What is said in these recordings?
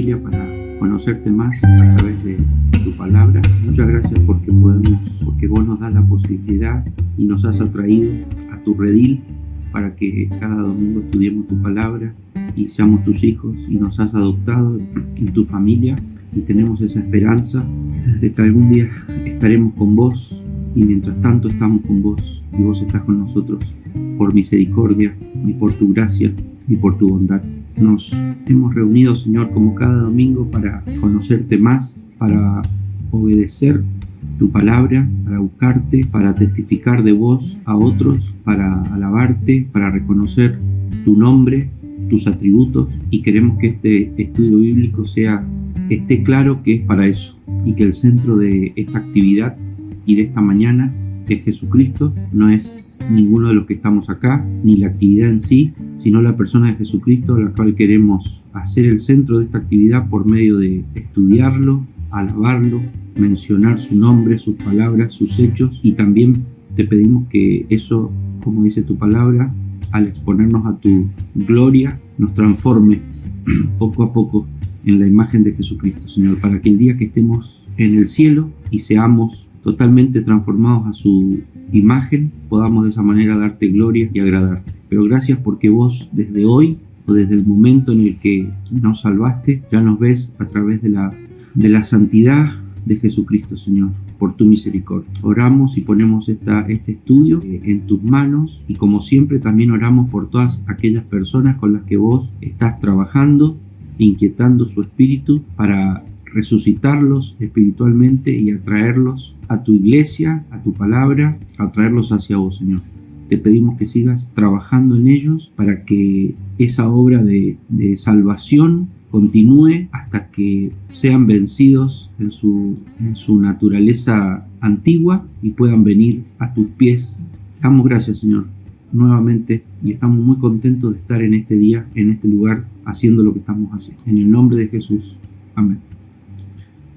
familia para conocerte más a través de tu palabra. Muchas gracias porque vos nos das la posibilidad y nos has atraído a tu redil para que cada domingo estudiemos tu palabra y seamos tus hijos, y nos has adoptado en tu familia y tenemos esa esperanza de que algún día estaremos con vos, y mientras tanto estamos con vos y vos estás con nosotros por misericordia y por tu gracia y por tu bondad. Nos hemos reunido, Señor, como cada domingo para conocerte más, para obedecer tu palabra, para buscarte, para testificar de vos a otros, para alabarte, para reconocer tu nombre, tus atributos, y queremos que este estudio bíblico esté claro que es para eso, y que el centro de esta actividad y de esta mañana es Jesucristo. No es ninguno de los que estamos acá, ni la actividad en sí, sino la persona de Jesucristo, a la cual queremos hacer el centro de esta actividad por medio de estudiarlo, alabarlo, mencionar su nombre, sus palabras, sus hechos, y también te pedimos que eso, como dice tu palabra, al exponernos a tu gloria, nos transforme poco a poco en la imagen de Jesucristo, Señor, para que el día que estemos en el cielo y seamos totalmente transformados a su imagen, podamos de esa manera darte gloria y agradarte. Pero gracias porque vos desde hoy, o desde el momento en el que nos salvaste, ya nos ves a través de la santidad de Jesucristo, Señor, por tu misericordia. Oramos y ponemos este estudio en tus manos, y como siempre también oramos por todas aquellas personas con las que vos estás trabajando, inquietando su espíritu para resucitarlos espiritualmente y atraerlos a tu iglesia, a tu palabra, atraerlos hacia vos, Señor. Te pedimos que sigas trabajando en ellos para que esa obra de salvación continúe hasta que sean vencidos en su naturaleza antigua y puedan venir a tus pies. Damos gracias, Señor, nuevamente, y estamos muy contentos de estar en este día, en este lugar, haciendo lo que estamos haciendo. En el nombre de Jesús. Amén.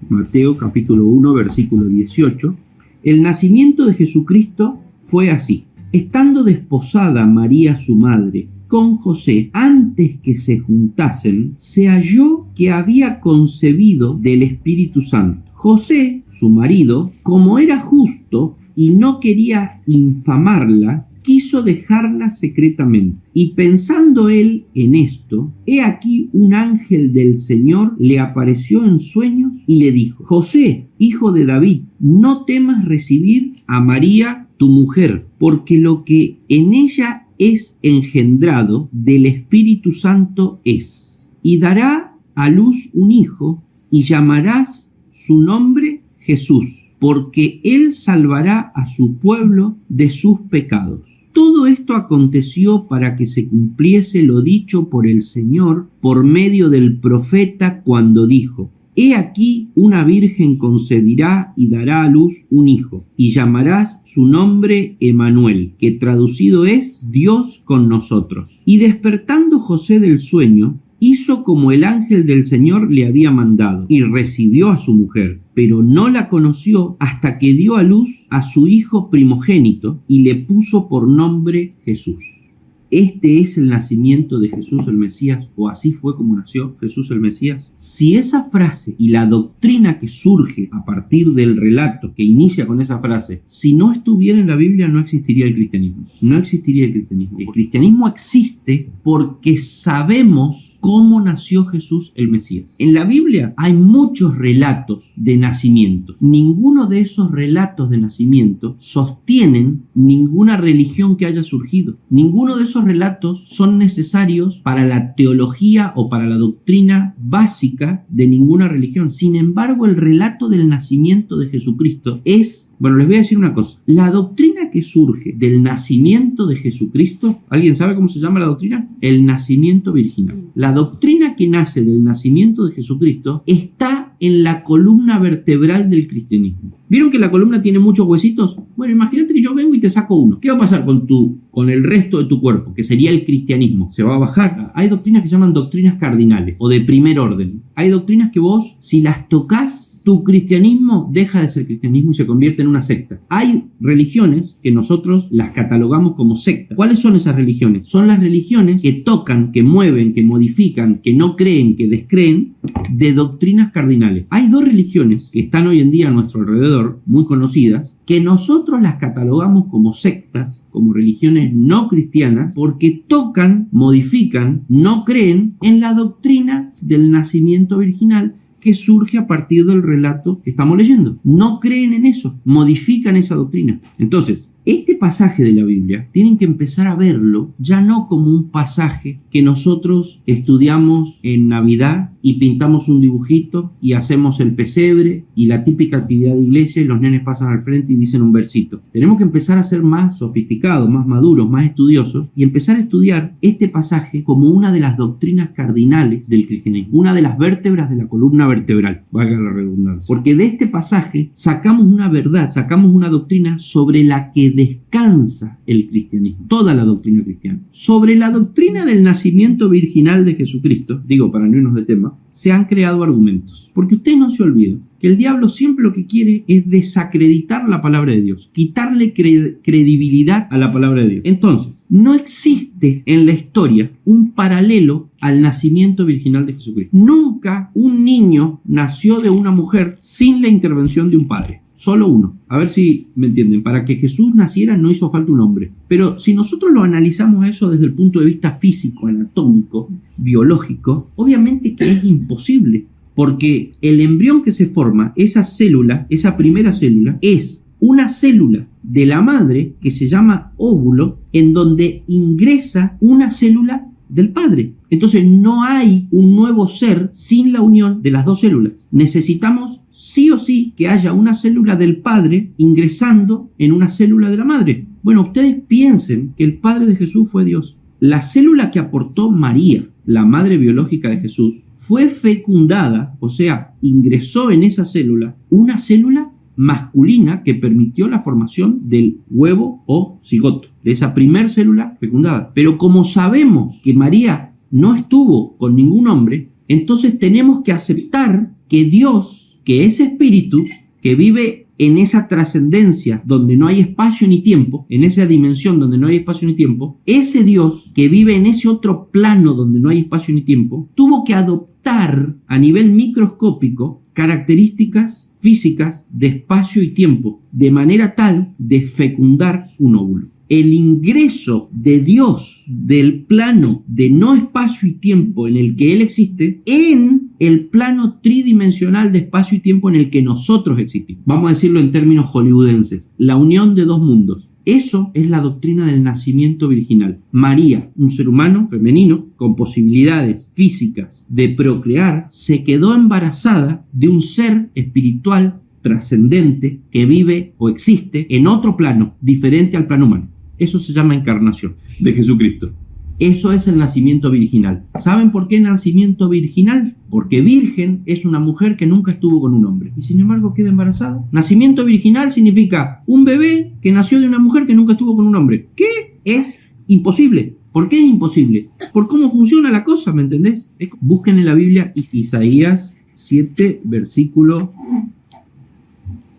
Mateo capítulo 1, versículo 18. El nacimiento de Jesucristo fue así. Estando desposada María su madre con José, antes que se juntasen, se halló que había concebido del Espíritu Santo. José, su marido, como era justo y no quería infamarla, quiso dejarla secretamente. Y pensando él en esto, he aquí un ángel del Señor le apareció en sueños y le dijo: José, hijo de David, no temas recibir a María tu mujer, porque lo que en ella es engendrado del Espíritu Santo es. Y dará a luz un hijo, y llamarás su nombre Jesús, porque él salvará a su pueblo de sus pecados. Todo esto aconteció para que se cumpliese lo dicho por el Señor por medio del profeta, cuando dijo: He aquí una virgen concebirá y dará a luz un hijo, y llamarás su nombre Emmanuel, que traducido es Dios con nosotros. Y despertando José del sueño, hizo como el ángel del Señor le había mandado, y recibió a su mujer, pero no la conoció hasta que dio a luz a su hijo primogénito, y le puso por nombre Jesús. Este es el nacimiento de Jesús el Mesías, o así fue como nació Jesús el Mesías. Si esa frase y la doctrina que surge a partir del relato que inicia con esa frase, si no estuviera en la Biblia, no existiría el cristianismo. No existiría el cristianismo. El cristianismo existe porque sabemos cómo nació Jesús el Mesías. En la Biblia hay muchos relatos de nacimiento. Ninguno de esos relatos de nacimiento sostienen ninguna religión que haya surgido. Ninguno de esos relatos son necesarios para la teología o para la doctrina básica de ninguna religión. Sin embargo, el relato del nacimiento de Jesucristo es... Bueno, les voy a decir una cosa. La doctrina que surge del nacimiento de Jesucristo, ¿alguien sabe cómo se llama la doctrina? El nacimiento virginal. La doctrina que nace del nacimiento de Jesucristo está en la columna vertebral del cristianismo. ¿Vieron que la columna tiene muchos huesitos? Bueno, imagínate que yo vengo y te saco uno. ¿Qué va a pasar con el resto de tu cuerpo? Que sería el cristianismo. Se va a bajar. Hay doctrinas que se llaman doctrinas cardinales o de primer orden. Hay doctrinas que vos, si las tocas, tu cristianismo deja de ser cristianismo y se convierte en una secta. Hay religiones que nosotros las catalogamos como sectas. ¿Cuáles son esas religiones? Son las religiones que tocan, que mueven, que modifican, que no creen, que descreen de doctrinas cardinales. Hay dos religiones que están hoy en día a nuestro alrededor, muy conocidas, que nosotros las catalogamos como sectas, como religiones no cristianas, porque tocan, modifican, no creen en la doctrina del nacimiento virginal que surge a partir del relato que estamos leyendo. No creen en eso, modifican esa doctrina. Entonces, este pasaje de la Biblia tienen que empezar a verlo ya no como un pasaje que nosotros estudiamos en Navidad y pintamos un dibujito y hacemos el pesebre y la típica actividad de iglesia y los nenes pasan al frente y dicen un versito. Tenemos que empezar a ser más sofisticados, más maduros, más estudiosos y empezar a estudiar este pasaje como una de las doctrinas cardinales del cristianismo, una de las vértebras de la columna vertebral, valga la redundancia. Porque de este pasaje sacamos una verdad, sacamos una doctrina sobre la que descansa el cristianismo, toda la doctrina cristiana. Sobre la doctrina del nacimiento virginal de Jesucristo, digo para no irnos de tema, se han creado argumentos. Porque usted no se olvide que el diablo siempre lo que quiere es desacreditar la palabra de Dios, quitarle credibilidad a la palabra de Dios. Entonces, no existe en la historia un paralelo al nacimiento virginal de Jesucristo. Nunca un niño nació de una mujer sin la intervención de un padre. Solo uno. A ver si me entienden. Para que Jesús naciera no hizo falta un hombre. Pero si nosotros lo analizamos a eso desde el punto de vista físico, anatómico, biológico, obviamente que es imposible. Porque el embrión que se forma, esa célula, esa primera célula, es una célula de la madre que se llama óvulo, en donde ingresa una célula del padre. Entonces no hay un nuevo ser sin la unión de las dos células. Necesitamos sí o sí que haya una célula del padre ingresando en una célula de la madre. Bueno, ustedes piensen que el padre de Jesús fue Dios. La célula que aportó María, la madre biológica de Jesús, fue fecundada, o sea, ingresó en esa célula una célula masculina que permitió la formación del huevo o cigoto, de esa primer célula fecundada. Pero como sabemos que María no estuvo con ningún hombre, entonces tenemos que aceptar que Dios, que es espíritu, que vive en esa trascendencia donde no hay espacio ni tiempo, en esa dimensión donde no hay espacio ni tiempo, ese Dios que vive en ese otro plano donde no hay espacio ni tiempo, tuvo que adoptar a nivel microscópico características físicas de espacio y tiempo, de manera tal de fecundar un óvulo. El ingreso de Dios del plano de no espacio y tiempo en el que Él existe en el plano tridimensional de espacio y tiempo en el que nosotros existimos. Vamos a decirlo en términos hollywoodenses, la unión de dos mundos. Eso es la doctrina del nacimiento virginal. María, un ser humano femenino con posibilidades físicas de procrear, se quedó embarazada de un ser espiritual trascendente que vive o existe en otro plano diferente al plano humano. Eso se llama encarnación de Jesucristo. Eso es el nacimiento virginal. ¿Saben por qué nacimiento virginal? Porque virgen es una mujer que nunca estuvo con un hombre y sin embargo queda embarazada. Nacimiento virginal significa un bebé que nació de una mujer que nunca estuvo con un hombre. ¿Qué? Es imposible. ¿Por qué es imposible? Por cómo funciona la cosa, ¿me entendés? Busquen en la Biblia Isaías 7, versículo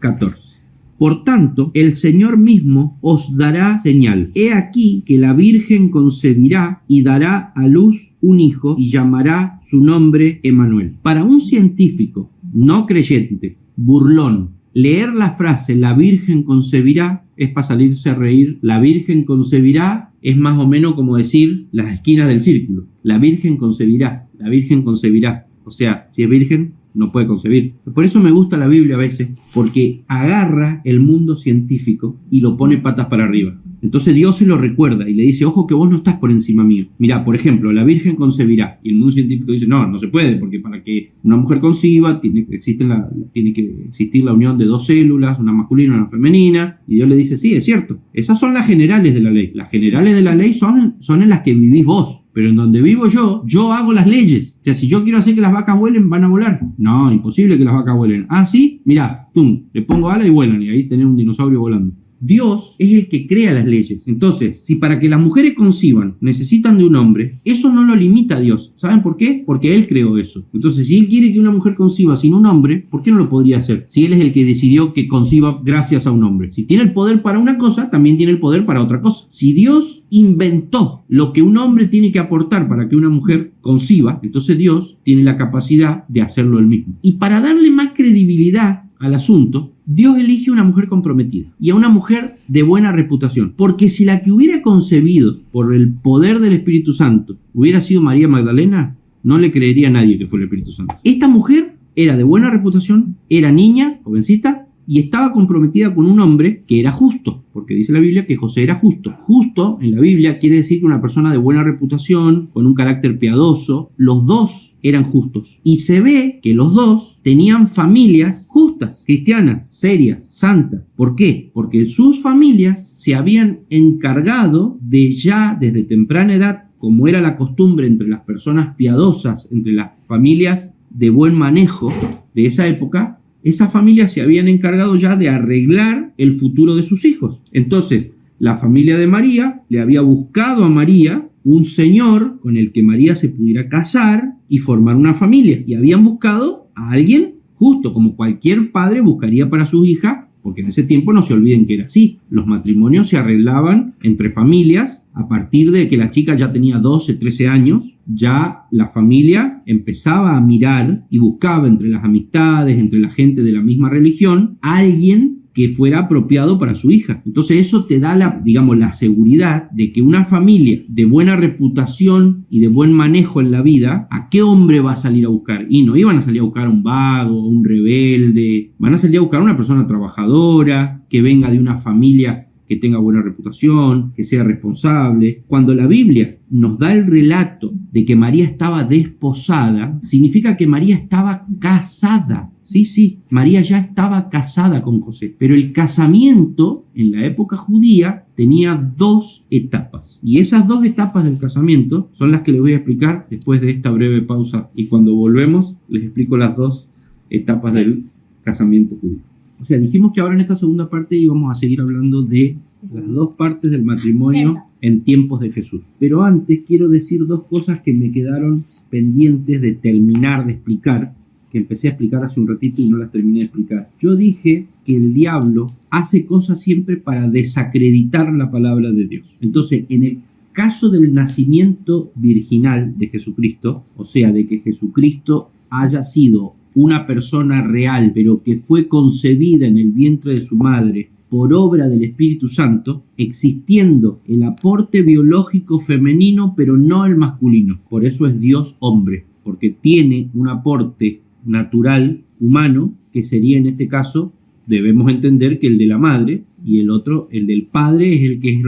14. Por tanto, el Señor mismo os dará señal. He aquí que la Virgen concebirá y dará a luz un hijo y llamará su nombre Emmanuel. Para un científico no creyente, burlón, leer la frase la Virgen concebirá es para salirse a reír. La Virgen concebirá es más o menos como decir las esquinas del círculo. La Virgen concebirá, la Virgen concebirá. O sea, si es virgen, no puede concebir. Por eso me gusta la Biblia a veces, porque agarra el mundo científico y lo pone patas para arriba. Entonces Dios se lo recuerda y le dice, ojo que vos no estás por encima mío. Mirá, por ejemplo, la Virgen concebirá. Y el mundo científico dice, no, no se puede, porque para que una mujer conciba tiene que existir la unión de dos células, una masculina y una femenina. Y Dios le dice, sí, es cierto. Esas son las generales de la ley. Las generales de la ley son en las que vivís vos. Pero en donde vivo yo hago las leyes. O sea, si yo quiero hacer que las vacas vuelen, van a volar. No, imposible que las vacas vuelen. Ah, sí, mirá, tum, le pongo alas y vuelan. Y ahí tenés un dinosaurio volando. Dios es el que crea las leyes. Entonces, si para que las mujeres conciban necesitan de un hombre, eso no lo limita a Dios. ¿Saben por qué? Porque Él creó eso. Entonces, si Él quiere que una mujer conciba sin un hombre, ¿por qué no lo podría hacer? Si Él es el que decidió que conciba gracias a un hombre. Si tiene el poder para una cosa, también tiene el poder para otra cosa. Si Dios inventó lo que un hombre tiene que aportar para que una mujer conciba, entonces Dios tiene la capacidad de hacerlo Él mismo. Y para darle más credibilidad al asunto, Dios elige una mujer comprometida y a una mujer de buena reputación, porque si la que hubiera concebido por el poder del Espíritu Santo hubiera sido María Magdalena, no le creería a nadie que fue el Espíritu Santo. Esta mujer era de buena reputación, era niña, jovencita, y estaba comprometida con un hombre que era justo, porque dice la Biblia que José era justo. Justo en la Biblia quiere decir que una persona de buena reputación, con un carácter piadoso, los dos eran justos. Y se ve que los dos tenían familias justas, cristianas, serias, santas. ¿Por qué? Porque sus familias se habían encargado de ya desde temprana edad, como era la costumbre entre las personas piadosas, entre las familias de buen manejo de esa época, esas familias se habían encargado ya de arreglar el futuro de sus hijos. Entonces, la familia de María le había buscado a María un señor con el que María se pudiera casar y formar una familia. Y habían buscado a alguien justo, como cualquier padre buscaría para su hija, porque en ese tiempo no se olviden que era así. Los matrimonios se arreglaban entre familias a partir de que la chica ya tenía 12, 13 años. Ya la familia empezaba a mirar y buscaba entre las amistades, entre la gente de la misma religión, a alguien que fuera apropiado para su hija. Entonces eso te da la seguridad de que una familia de buena reputación y de buen manejo en la vida, ¿a qué hombre va a salir a buscar? Y no iban a salir a buscar a un vago, un rebelde, van a salir a buscar a una persona trabajadora, que venga de una familia que tenga buena reputación, que sea responsable. Cuando la Biblia nos da el relato de que María estaba desposada, significa que María estaba casada. Sí, María ya estaba casada con José, pero el casamiento en la época judía tenía 2 etapas. Y esas 2 etapas del casamiento son las que les voy a explicar después de esta breve pausa. Y cuando volvemos, les explico las 2 etapas del casamiento judío. O sea, dijimos que ahora en esta segunda parte íbamos a seguir hablando de las 2 partes del matrimonio en tiempos de Jesús. Pero antes quiero decir 2 cosas que me quedaron pendientes de terminar de explicar, que empecé a explicar hace un ratito y no las terminé de explicar. Yo dije que el diablo hace cosas siempre para desacreditar la palabra de Dios. Entonces, en el caso del nacimiento virginal de Jesucristo, o sea, de que Jesucristo haya sido una persona real, pero que fue concebida en el vientre de su madre por obra del Espíritu Santo, existiendo el aporte biológico femenino, pero no el masculino. Por eso es Dios hombre, porque tiene un aporte natural humano, que sería en este caso, debemos entender que el de la madre, y el otro, el del padre, es el que es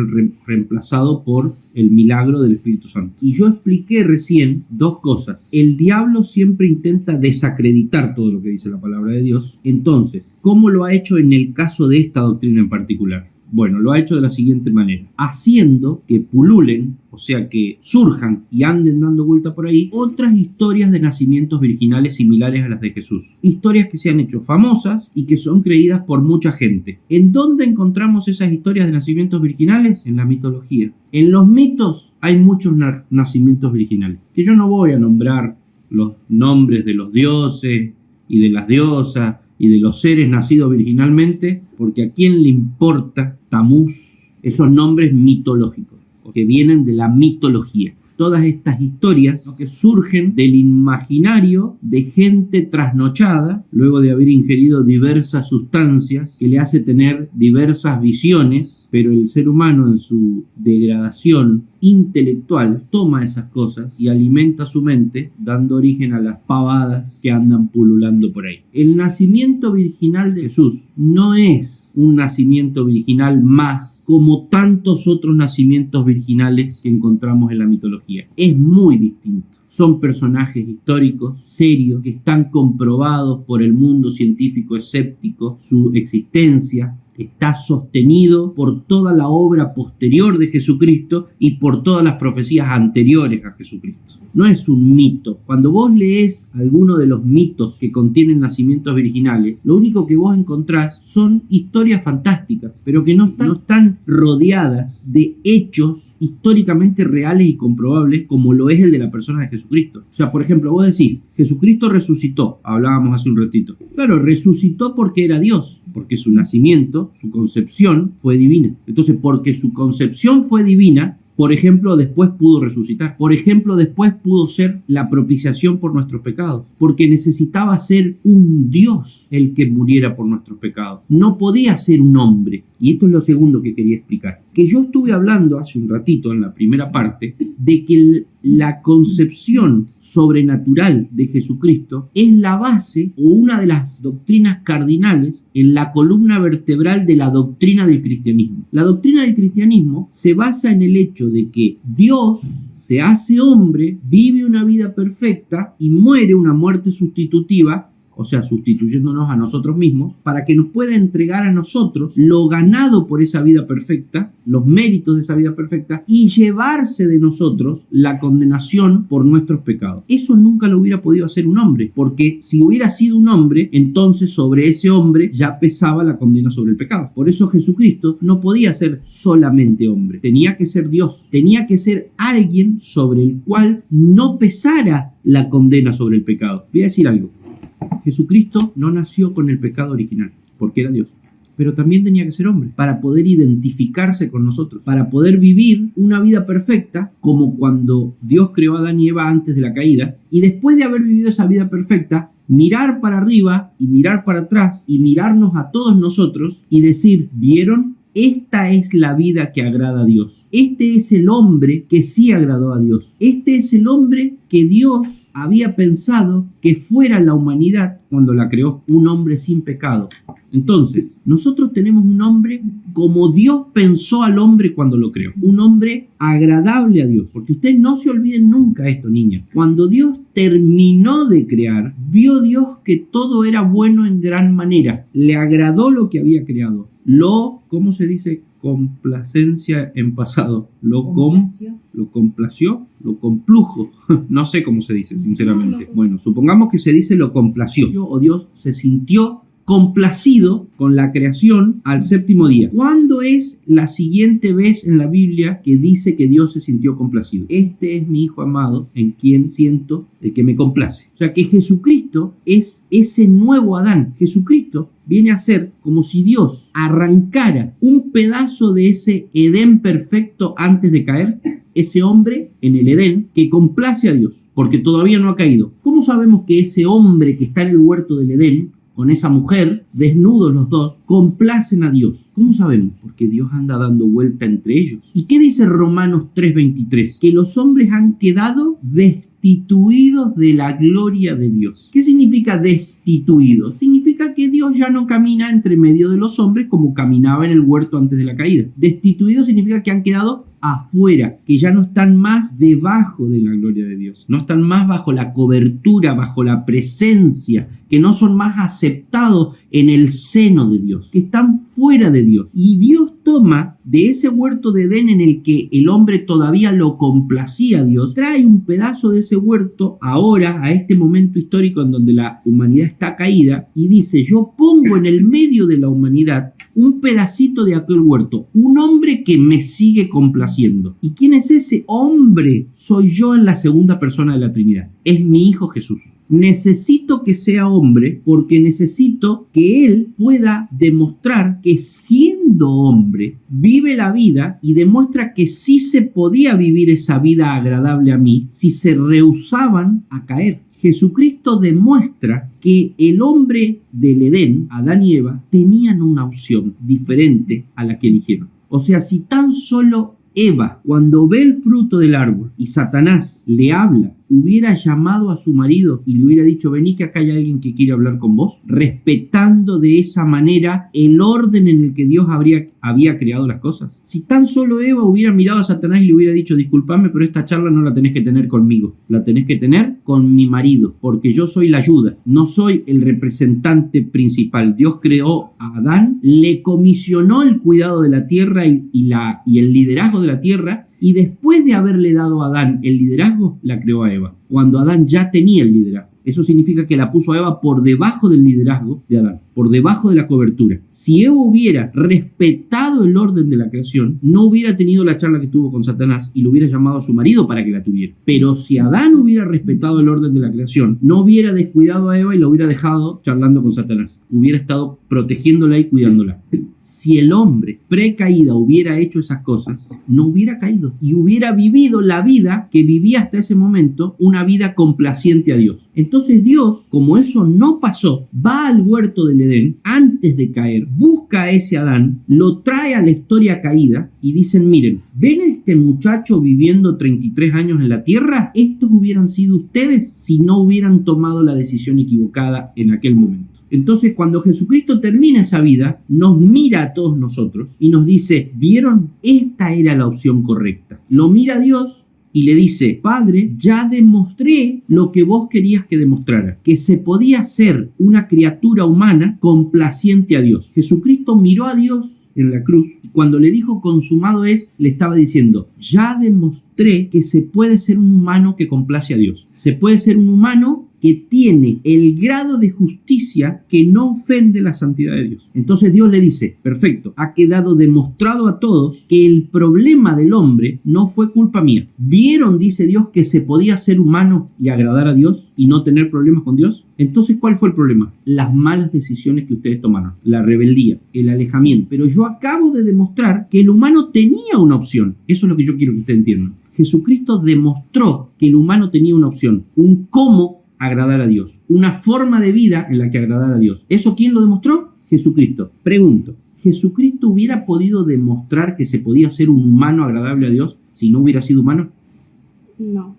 reemplazado por el milagro del Espíritu Santo. Y yo expliqué recién 2 cosas. El diablo siempre intenta desacreditar todo lo que dice la palabra de Dios. Entonces, ¿cómo lo ha hecho en el caso de esta doctrina en particular? Bueno, lo ha hecho de la siguiente manera: haciendo que pululen, o sea, que surjan y anden dando vuelta por ahí, otras historias de nacimientos virginales similares a las de Jesús. Historias que se han hecho famosas y que son creídas por mucha gente. ¿En dónde encontramos esas historias de nacimientos virginales? En la mitología. En los mitos hay muchos nacimientos virginales, que yo no voy a nombrar los nombres de los dioses y de las diosas y de los seres nacidos virginalmente, porque a quién le importa Tamuz, esos nombres mitológicos, que vienen de la mitología. Todas estas historias que surgen del imaginario de gente trasnochada, luego de haber ingerido diversas sustancias que le hace tener diversas visiones, pero el ser humano en su degradación intelectual toma esas cosas y alimenta su mente, dando origen a las pavadas que andan pululando por ahí. El nacimiento virginal de Jesús no es un nacimiento virginal más como tantos otros nacimientos virginales que encontramos en la mitología. Es muy distinto. Son personajes históricos, serios, que están comprobados por el mundo científico escéptico. Su existencia está sostenido por toda la obra posterior de Jesucristo y por todas las profecías anteriores a Jesucristo. no es un mito. Cuando vos lees alguno de los mitos que contienen nacimientos virginales, lo único que vos encontrás son historias fantásticas, pero que no están rodeadas de hechos históricamente reales y comprobables como lo es el de la persona de Jesucristo. O sea, por ejemplo, vos decís, Jesucristo resucitó, hablábamos hace un ratito. Claro, resucitó porque era Dios, porque su nacimiento, su concepción fue divina. Entonces, porque su concepción fue divina, por ejemplo, después pudo resucitar. Por ejemplo, después pudo ser la propiciación por nuestros pecados. Porque necesitaba ser un Dios el que muriera por nuestros pecados. No podía ser un hombre. Y esto es lo segundo que quería explicar. Que yo estuve hablando hace un ratito en la primera parte de que la concepción sobrenatural de Jesucristo es la base o una de las doctrinas cardinales en la columna vertebral de la doctrina del cristianismo. La doctrina del cristianismo se basa en el hecho de que Dios se hace hombre, vive una vida perfecta y muere una muerte sustitutiva, o sea, sustituyéndonos a nosotros mismos, para que nos pueda entregar a nosotros lo ganado por esa vida perfecta, los méritos de esa vida perfecta, y llevarse de nosotros la condenación por nuestros pecados. Eso nunca lo hubiera podido hacer un hombre, porque si hubiera sido un hombre, entonces sobre ese hombre ya pesaba la condena sobre el pecado. Por eso Jesucristo no podía ser solamente hombre, tenía que ser Dios, tenía que ser alguien sobre el cual no pesara la condena sobre el pecado. Voy a decir algo. Jesucristo no nació con el pecado original, porque era Dios. Pero también tenía que ser hombre, para poder identificarse con nosotros, para poder vivir una vida perfecta, como cuando Dios creó a Adán y Eva antes de la caída, y después de haber vivido esa vida perfecta, mirar para arriba y mirar para atrás, y mirarnos a todos nosotros y decir, ¿vieron? Esta es la vida que agrada a Dios. Este es el hombre que sí agradó a Dios. Este es el hombre que Dios había pensado que fuera la humanidad cuando la creó, un hombre sin pecado. Entonces, nosotros tenemos un hombre como Dios pensó al hombre cuando lo creó. Un hombre agradable a Dios. Porque ustedes no se olviden nunca esto, niñas. Cuando Dios terminó de crear, vio Dios que todo era bueno en gran manera. Le agradó lo que había creado. ¿Cómo se dice? Complacencia en pasado. Lo complació, lo complujo. No sé cómo se dice, sinceramente. Bueno, supongamos que se dice lo complació. O Dios se sintió complacido con la creación al séptimo día. ¿Cuándo es la siguiente vez en la Biblia que dice que Dios se sintió complacido? Este es mi Hijo amado en quien siento el que me complace. O sea que Jesucristo es ese nuevo Adán. Jesucristo viene a ser como si Dios arrancara un pedazo de ese Edén perfecto antes de caer. Ese hombre en el Edén que complace a Dios, porque todavía no ha caído. ¿Cómo sabemos que ese hombre que está en el huerto del Edén, con esa mujer, desnudos los dos, complacen a Dios? ¿Cómo sabemos? Porque Dios anda dando vuelta entre ellos. ¿Y qué dice Romanos 3:23? Que los hombres han quedado destituidos de la gloria de Dios. ¿Qué significa destituidos? Significa que Dios ya no camina entre medio de los hombres como caminaba en el huerto antes de la caída. Destituidos significa que han quedado afuera, que ya no están más debajo de la gloria de Dios, no están más bajo la cobertura, bajo la presencia, que no son más aceptados en el seno de Dios, que están fuera de Dios. Y Dios toma de ese huerto de Edén en el que el hombre todavía lo complacía a Dios, trae un pedazo de ese huerto ahora, a este momento histórico en donde la humanidad está caída, y dice, yo pongo en el medio de la humanidad un pedacito de aquel huerto, un hombre que me sigue complaciendo. ¿Y quién es ese hombre? Soy yo en la segunda persona de la Trinidad. Es mi Hijo Jesús. Necesito que sea hombre porque necesito que Él pueda demostrar que siendo hombre vive la vida y demuestra que sí se podía vivir esa vida agradable a mí si se rehusaban a caer. Jesucristo demuestra que el hombre del Edén, Adán y Eva, tenían una opción diferente a la que eligieron. O sea, si tan solo Eva, cuando ve el fruto del árbol y Satanás le habla, hubiera llamado a su marido y le hubiera dicho, vení que acá hay alguien que quiere hablar con vos, respetando de esa manera el orden en el que Dios había creado las cosas. Si tan solo Eva hubiera mirado a Satanás y le hubiera dicho, disculpame, pero esta charla no la tenés que tener conmigo, la tenés que tener con mi marido, porque yo soy la ayuda, no soy el representante principal. Dios creó a Adán, le comisionó el cuidado de la tierra y el liderazgo de la tierra, Y después de haberle dado a Adán el liderazgo, la creó a Eva, cuando Adán ya tenía el liderazgo. Eso significa que la puso a Eva por debajo del liderazgo de Adán, por debajo de la cobertura. Si Eva hubiera respetado el orden de la creación, no hubiera tenido la charla que tuvo con Satanás y lo hubiera llamado a su marido para que la tuviera. Pero si Adán hubiera respetado el orden de la creación, no hubiera descuidado a Eva y lo hubiera dejado charlando con Satanás. Hubiera estado protegiéndola y cuidándola. Si el hombre precaída hubiera hecho esas cosas, no hubiera caído y hubiera vivido la vida que vivía hasta ese momento, una vida complaciente a Dios. Entonces Dios, como eso no pasó, va al huerto del Edén antes de caer, busca a ese Adán, lo trae a la historia caída y dicen, miren, ¿ven a este muchacho viviendo 33 años en la tierra? Estos hubieran sido ustedes si no hubieran tomado la decisión equivocada en aquel momento. Entonces, cuando Jesucristo termina esa vida, nos mira a todos nosotros y nos dice, ¿vieron? Esta era la opción correcta. Lo mira Dios y le dice, Padre, ya demostré lo que vos querías que demostrara, que se podía ser una criatura humana complaciente a Dios. Jesucristo miró a Dios en la cruz y cuando le dijo consumado es, le estaba diciendo, ya demostré que se puede ser un humano que complace a Dios. Se puede ser un humano que tiene el grado de justicia que no ofende la santidad de Dios. Entonces Dios le dice, perfecto, ha quedado demostrado a todos que el problema del hombre no fue culpa mía. ¿Vieron, dice Dios, que se podía ser humano y agradar a Dios y no tener problemas con Dios? Entonces, ¿cuál fue el problema? Las malas decisiones que ustedes tomaron, la rebeldía, el alejamiento. Pero yo acabo de demostrar que el humano tenía una opción. Eso es lo que yo quiero que ustedes entiendan. Jesucristo demostró que el humano tenía una opción, un cómo agradar a Dios, una forma de vida en la que agradar a Dios. ¿Eso quién lo demostró? Jesucristo. Pregunto, ¿Jesucristo hubiera podido demostrar que se podía ser un humano agradable a Dios si no hubiera sido humano? No.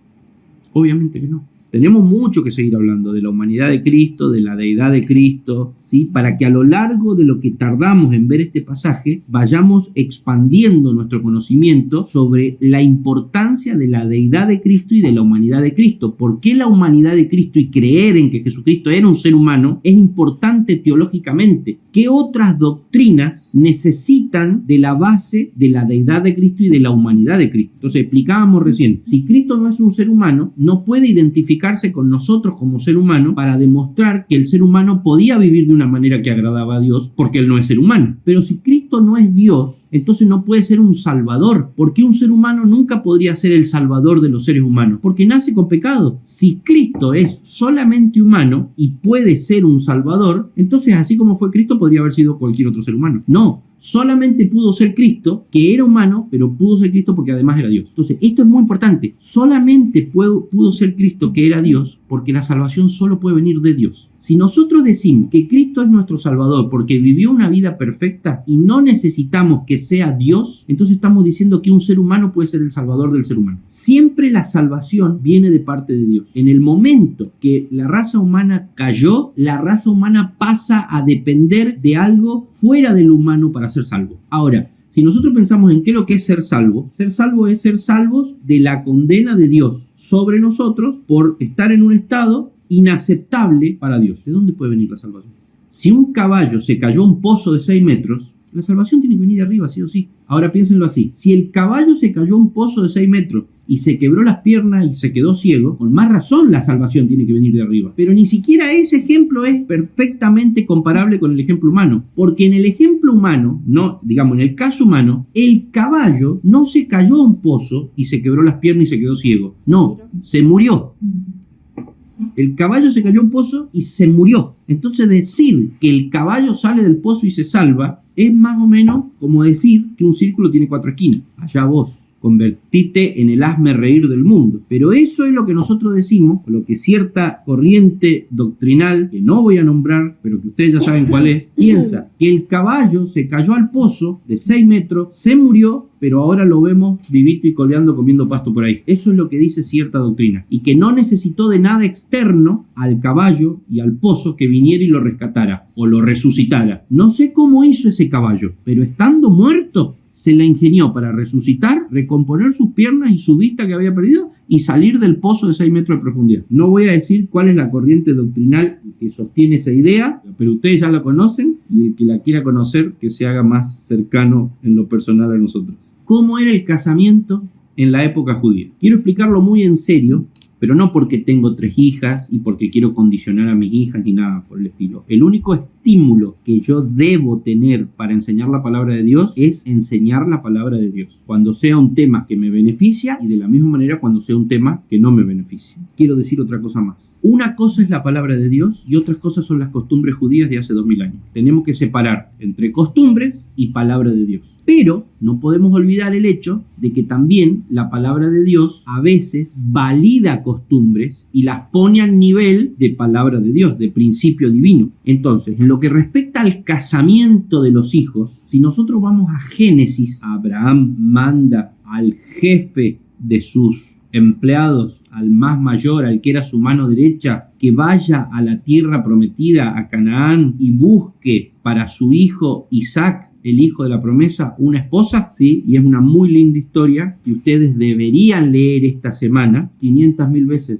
Obviamente que no. Tenemos mucho que seguir hablando de la humanidad de Cristo, de la deidad de Cristo, ¿sí? Para que a lo largo de lo que tardamos en ver este pasaje, vayamos expandiendo nuestro conocimiento sobre la importancia de la deidad de Cristo y de la humanidad de Cristo. ¿Por qué la humanidad de Cristo y creer en que Jesucristo era un ser humano es importante teológicamente? ¿Qué otras doctrinas necesitan de la base de la deidad de Cristo y de la humanidad de Cristo? Entonces explicábamos recién, si Cristo no es un ser humano, no puede identificarse con nosotros como ser humano para demostrar que el ser humano podía vivir de una manera que agradaba a Dios porque él no es ser humano. Pero si Cristo no es Dios, entonces no puede ser un salvador, porque un ser humano nunca podría ser el salvador de los seres humanos, porque nace con pecado. Si Cristo es solamente humano y puede ser un salvador, entonces así como fue Cristo podría haber sido cualquier otro ser humano. No. Solamente pudo ser Cristo, que era humano, pero pudo ser Cristo porque además era Dios. Entonces, esto es muy importante. Solamente pudo ser Cristo, que era Dios, porque la salvación solo puede venir de Dios. Si nosotros decimos que Cristo es nuestro Salvador porque vivió una vida perfecta y no necesitamos que sea Dios, entonces estamos diciendo que un ser humano puede ser el Salvador del ser humano. Siempre la salvación viene de parte de Dios. En el momento que la raza humana cayó, la raza humana pasa a depender de algo fuera del humano para ser salvo. Ahora, si nosotros pensamos en qué es lo que es ser salvo es ser salvos de la condena de Dios sobre nosotros por estar en un estado inaceptable para Dios. ¿De dónde puede venir la salvación? Si un caballo se cayó a un pozo de 6 metros, la salvación tiene que venir de arriba, sí o sí. Ahora piénsenlo así. Si el caballo se cayó a un pozo de 6 metros y se quebró las piernas y se quedó ciego, con más razón la salvación tiene que venir de arriba. Pero ni siquiera ese ejemplo es perfectamente comparable con el ejemplo humano. Porque en el ejemplo humano, no, digamos en el caso humano, el caballo no se cayó a un pozo y se quebró las piernas y se quedó ciego. No, se murió. El caballo se cayó a un pozo y se murió. Entonces decir que el caballo sale del pozo y se salva es más o menos como decir que un círculo tiene 4 esquinas. Allá vos, convertite en el hazme reír del mundo. Pero eso es lo que nosotros decimos, lo que cierta corriente doctrinal, que no voy a nombrar, pero que ustedes ya saben cuál es, piensa que el caballo se cayó al pozo de 6 metros, se murió, pero ahora lo vemos vivito y coleando comiendo pasto por ahí. Eso es lo que dice cierta doctrina. Y que no necesitó de nada externo al caballo y al pozo que viniera y lo rescatara o lo resucitara. No sé cómo hizo ese caballo, pero estando muerto, se la ingenió para resucitar, recomponer sus piernas y su vista que había perdido y salir del pozo de 6 metros de profundidad. No voy a decir cuál es la corriente doctrinal que sostiene esa idea, pero ustedes ya la conocen y el que la quiera conocer que se haga más cercano en lo personal a nosotros. ¿Cómo era el casamiento en la época judía. Quiero explicarlo muy en serio, pero no porque tengo 3 hijas y porque quiero condicionar a mis hijas ni nada por el estilo. El único estímulo que yo debo tener para enseñar la palabra de Dios es enseñar la palabra de Dios. Cuando sea un tema que me beneficia y de la misma manera cuando sea un tema que no me beneficia. Quiero decir otra cosa más. Una cosa es la palabra de Dios y otras cosas son las costumbres judías de hace 2000 años. Tenemos que separar entre costumbres y palabra de Dios. Pero no podemos olvidar el hecho de que también la palabra de Dios a veces valida costumbres y las pone al nivel de palabra de Dios, de principio divino. Entonces, en lo que respecta al casamiento de los hijos, si nosotros vamos a Génesis, Abraham manda al jefe de sus empleados, al más mayor, al que era su mano derecha, que vaya a la tierra prometida, a Canaán, y busque para su hijo Isaac, el hijo de la promesa, una esposa, ¿sí? Y es una muy linda historia que ustedes deberían leer esta semana 500.000 veces.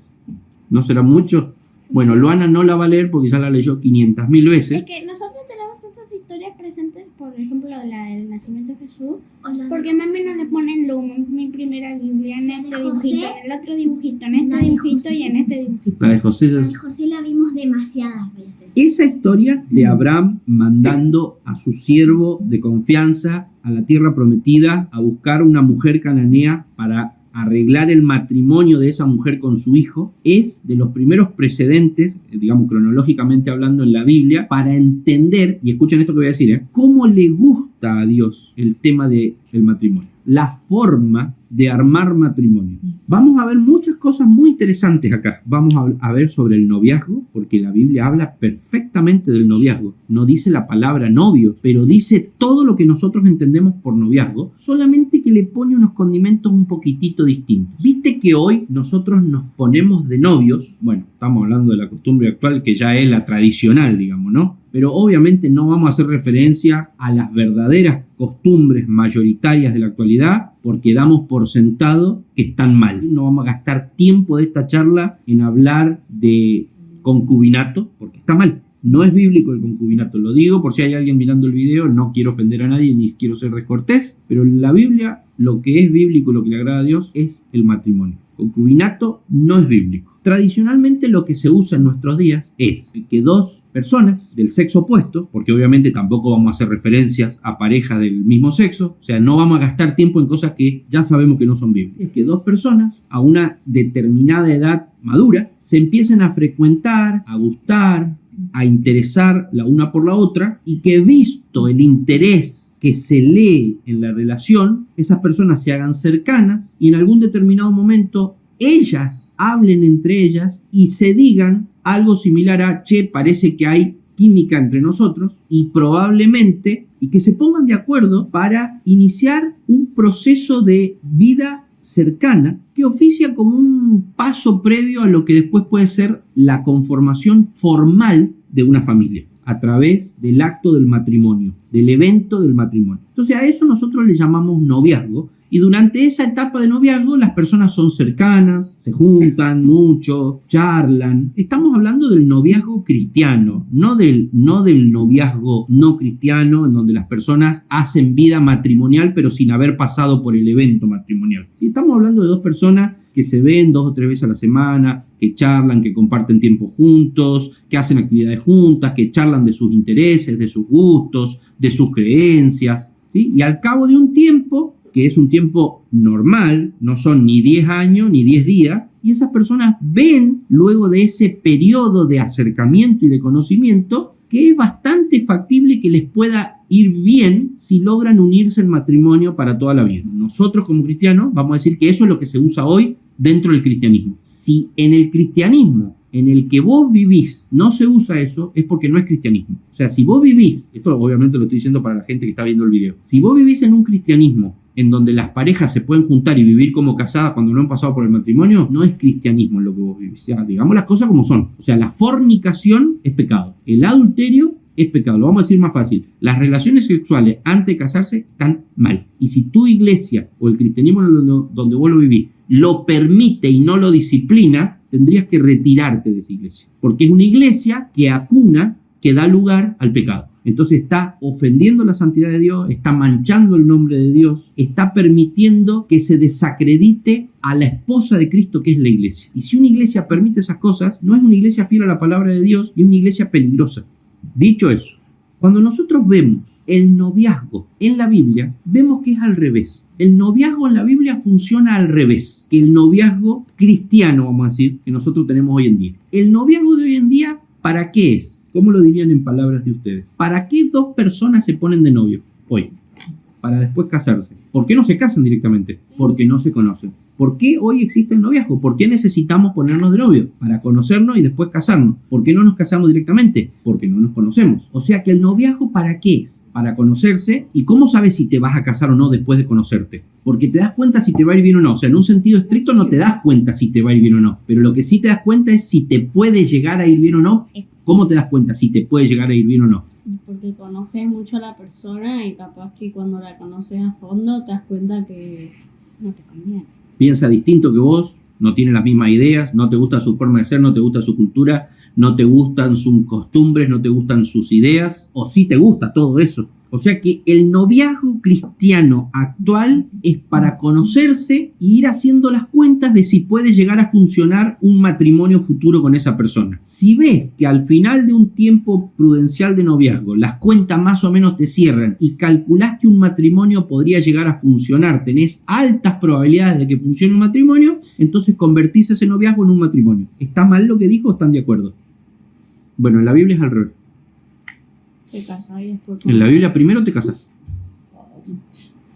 ¿No será mucho? Bueno, Luana no la va a leer porque ya la leyó 500.000 veces. Es que nosotros tenemos estas historias presentes, por ejemplo, la del nacimiento de Jesús, porque a mami no le ponen mi primera Biblia en este dibujito, en el otro dibujito, en este dibujito y en este dibujito. La de José, La de José la vimos demasiadas veces. esa historia de Abraham mandando a su siervo de confianza a la tierra prometida a buscar una mujer cananea para arreglar el matrimonio de esa mujer con su hijo, es de los primeros precedentes, digamos cronológicamente hablando en la Biblia, para entender, y escuchen esto que voy a decir, cómo le gusta a Dios el tema del matrimonio, la forma de armar matrimonio. Vamos a ver muchas cosas muy interesantes acá. Vamos a ver sobre el noviazgo, porque la Biblia habla perfectamente del noviazgo. No dice la palabra novio, pero dice todo lo que nosotros entendemos por noviazgo, solamente que le pone unos condimentos un poquitito distintos. Viste que hoy nosotros nos ponemos de novios, bueno, estamos hablando de la costumbre actual que ya es la tradicional, digamos, ¿no? Pero obviamente no vamos a hacer referencia a las verdaderas costumbres mayoritarias de la actualidad porque damos por sentado que están mal. No vamos a gastar tiempo de esta charla en hablar de concubinato porque está mal. No es bíblico el concubinato, lo digo por si hay alguien mirando el video, no quiero ofender a nadie ni quiero ser descortés, pero en la Biblia lo que es bíblico, lo que le agrada a Dios es el matrimonio. Concubinato no es bíblico. Tradicionalmente lo que se usa en nuestros días es que 2 personas del sexo opuesto, porque obviamente tampoco vamos a hacer referencias a parejas del mismo sexo, o sea, no vamos a gastar tiempo en cosas que ya sabemos que no son bíblicas. Es que 2 personas a una determinada edad madura se empiecen a frecuentar, a gustar, a interesar la una por la otra y que visto el interés que se lee en la relación, esas personas se hagan cercanas y en algún determinado momento ellas hablen entre ellas y se digan algo similar a, che, parece que hay química entre nosotros y probablemente, y que se pongan de acuerdo para iniciar un proceso de vida cercana que oficia como un paso previo a lo que después puede ser la conformación formal de una familia a través del acto del matrimonio, del evento del matrimonio. Entonces a eso nosotros le llamamos noviazgo y durante esa etapa de noviazgo las personas son cercanas, se juntan mucho, charlan. Estamos hablando del noviazgo cristiano, no del noviazgo no cristiano en donde las personas hacen vida matrimonial pero sin haber pasado por el evento matrimonial. Y estamos hablando de 2 personas que se ven 2 o 3 veces a la semana, que charlan, que comparten tiempo juntos, que hacen actividades juntas, que charlan de sus intereses, de sus gustos, de sus creencias, ¿sí? Y al cabo de un tiempo, que es un tiempo normal, no son ni 10 años ni 10 días, y esas personas ven luego de ese periodo de acercamiento y de conocimiento que es bastante factible que les pueda ir bien si logran unirse en matrimonio para toda la vida. Nosotros como cristianos vamos a decir que eso es lo que se usa hoy dentro del cristianismo. Si en el cristianismo en el que vos vivís no se usa eso, es porque no es cristianismo. O sea, si vos vivís, esto obviamente lo estoy diciendo para la gente que está viendo el video, si vos vivís en un cristianismo en donde las parejas se pueden juntar y vivir como casadas cuando no han pasado por el matrimonio, no es cristianismo en lo que vos vivís. O sea, digamos las cosas como son. O sea, la fornicación es pecado. El adulterio es pecado. Lo vamos a decir más fácil. Las relaciones sexuales antes de casarse están mal. Y si tu iglesia o el cristianismo donde vos lo vivís lo permite y no lo disciplina, tendrías que retirarte de esa iglesia. Porque es una iglesia que acuna, que da lugar al pecado. Entonces está ofendiendo la santidad de Dios, está manchando el nombre de Dios, está permitiendo que se desacredite a la esposa de Cristo, que es la iglesia. Y si una iglesia permite esas cosas, no es una iglesia fiel a la palabra de Dios, y es una iglesia peligrosa. Dicho eso, cuando nosotros vemos el noviazgo en la Biblia, vemos que es al revés. El noviazgo en la Biblia funciona al revés que el noviazgo cristiano, vamos a decir, que nosotros tenemos hoy en día. El noviazgo de hoy en día, ¿para qué es? ¿Cómo lo dirían en palabras de ustedes? ¿Para qué dos personas se ponen de novio hoy? Para después casarse. ¿Por qué no se casan directamente? Porque no se conocen. ¿Por qué hoy existe el noviazgo? ¿Por qué necesitamos ponernos de novio? Para conocernos y después casarnos. ¿Por qué no nos casamos directamente? Porque no nos conocemos. O sea que el noviazgo, ¿para qué es? Para conocerse. ¿Y cómo sabes si te vas a casar o no después de conocerte? Porque te das cuenta si te va a ir bien o no. O sea, en un sentido estricto no te das cuenta si te va a ir bien o no. Pero lo que sí te das cuenta es si te puede llegar a ir bien o no. ¿Cómo te das cuenta si te puede llegar a ir bien o no? Porque conoces mucho a la persona y capaz que cuando la conoces a fondo te das cuenta que no te conviene. Piensa distinto que vos, no tiene las mismas ideas, no te gusta su forma de ser, no te gusta su cultura, no te gustan sus costumbres, no te gustan sus ideas, o sí te gusta todo eso. O sea que el noviazgo cristiano actual es para conocerse e ir haciendo las cuentas de si puede llegar a funcionar un matrimonio futuro con esa persona. Si ves que al final de un tiempo prudencial de noviazgo las cuentas más o menos te cierran y calculás que un matrimonio podría llegar a funcionar, tenés altas probabilidades de que funcione un matrimonio, entonces convertís ese noviazgo en un matrimonio. ¿Está mal lo que dijo o están de acuerdo? Bueno, en la Biblia es al revés. Te casas y después... En la Biblia primero te casás.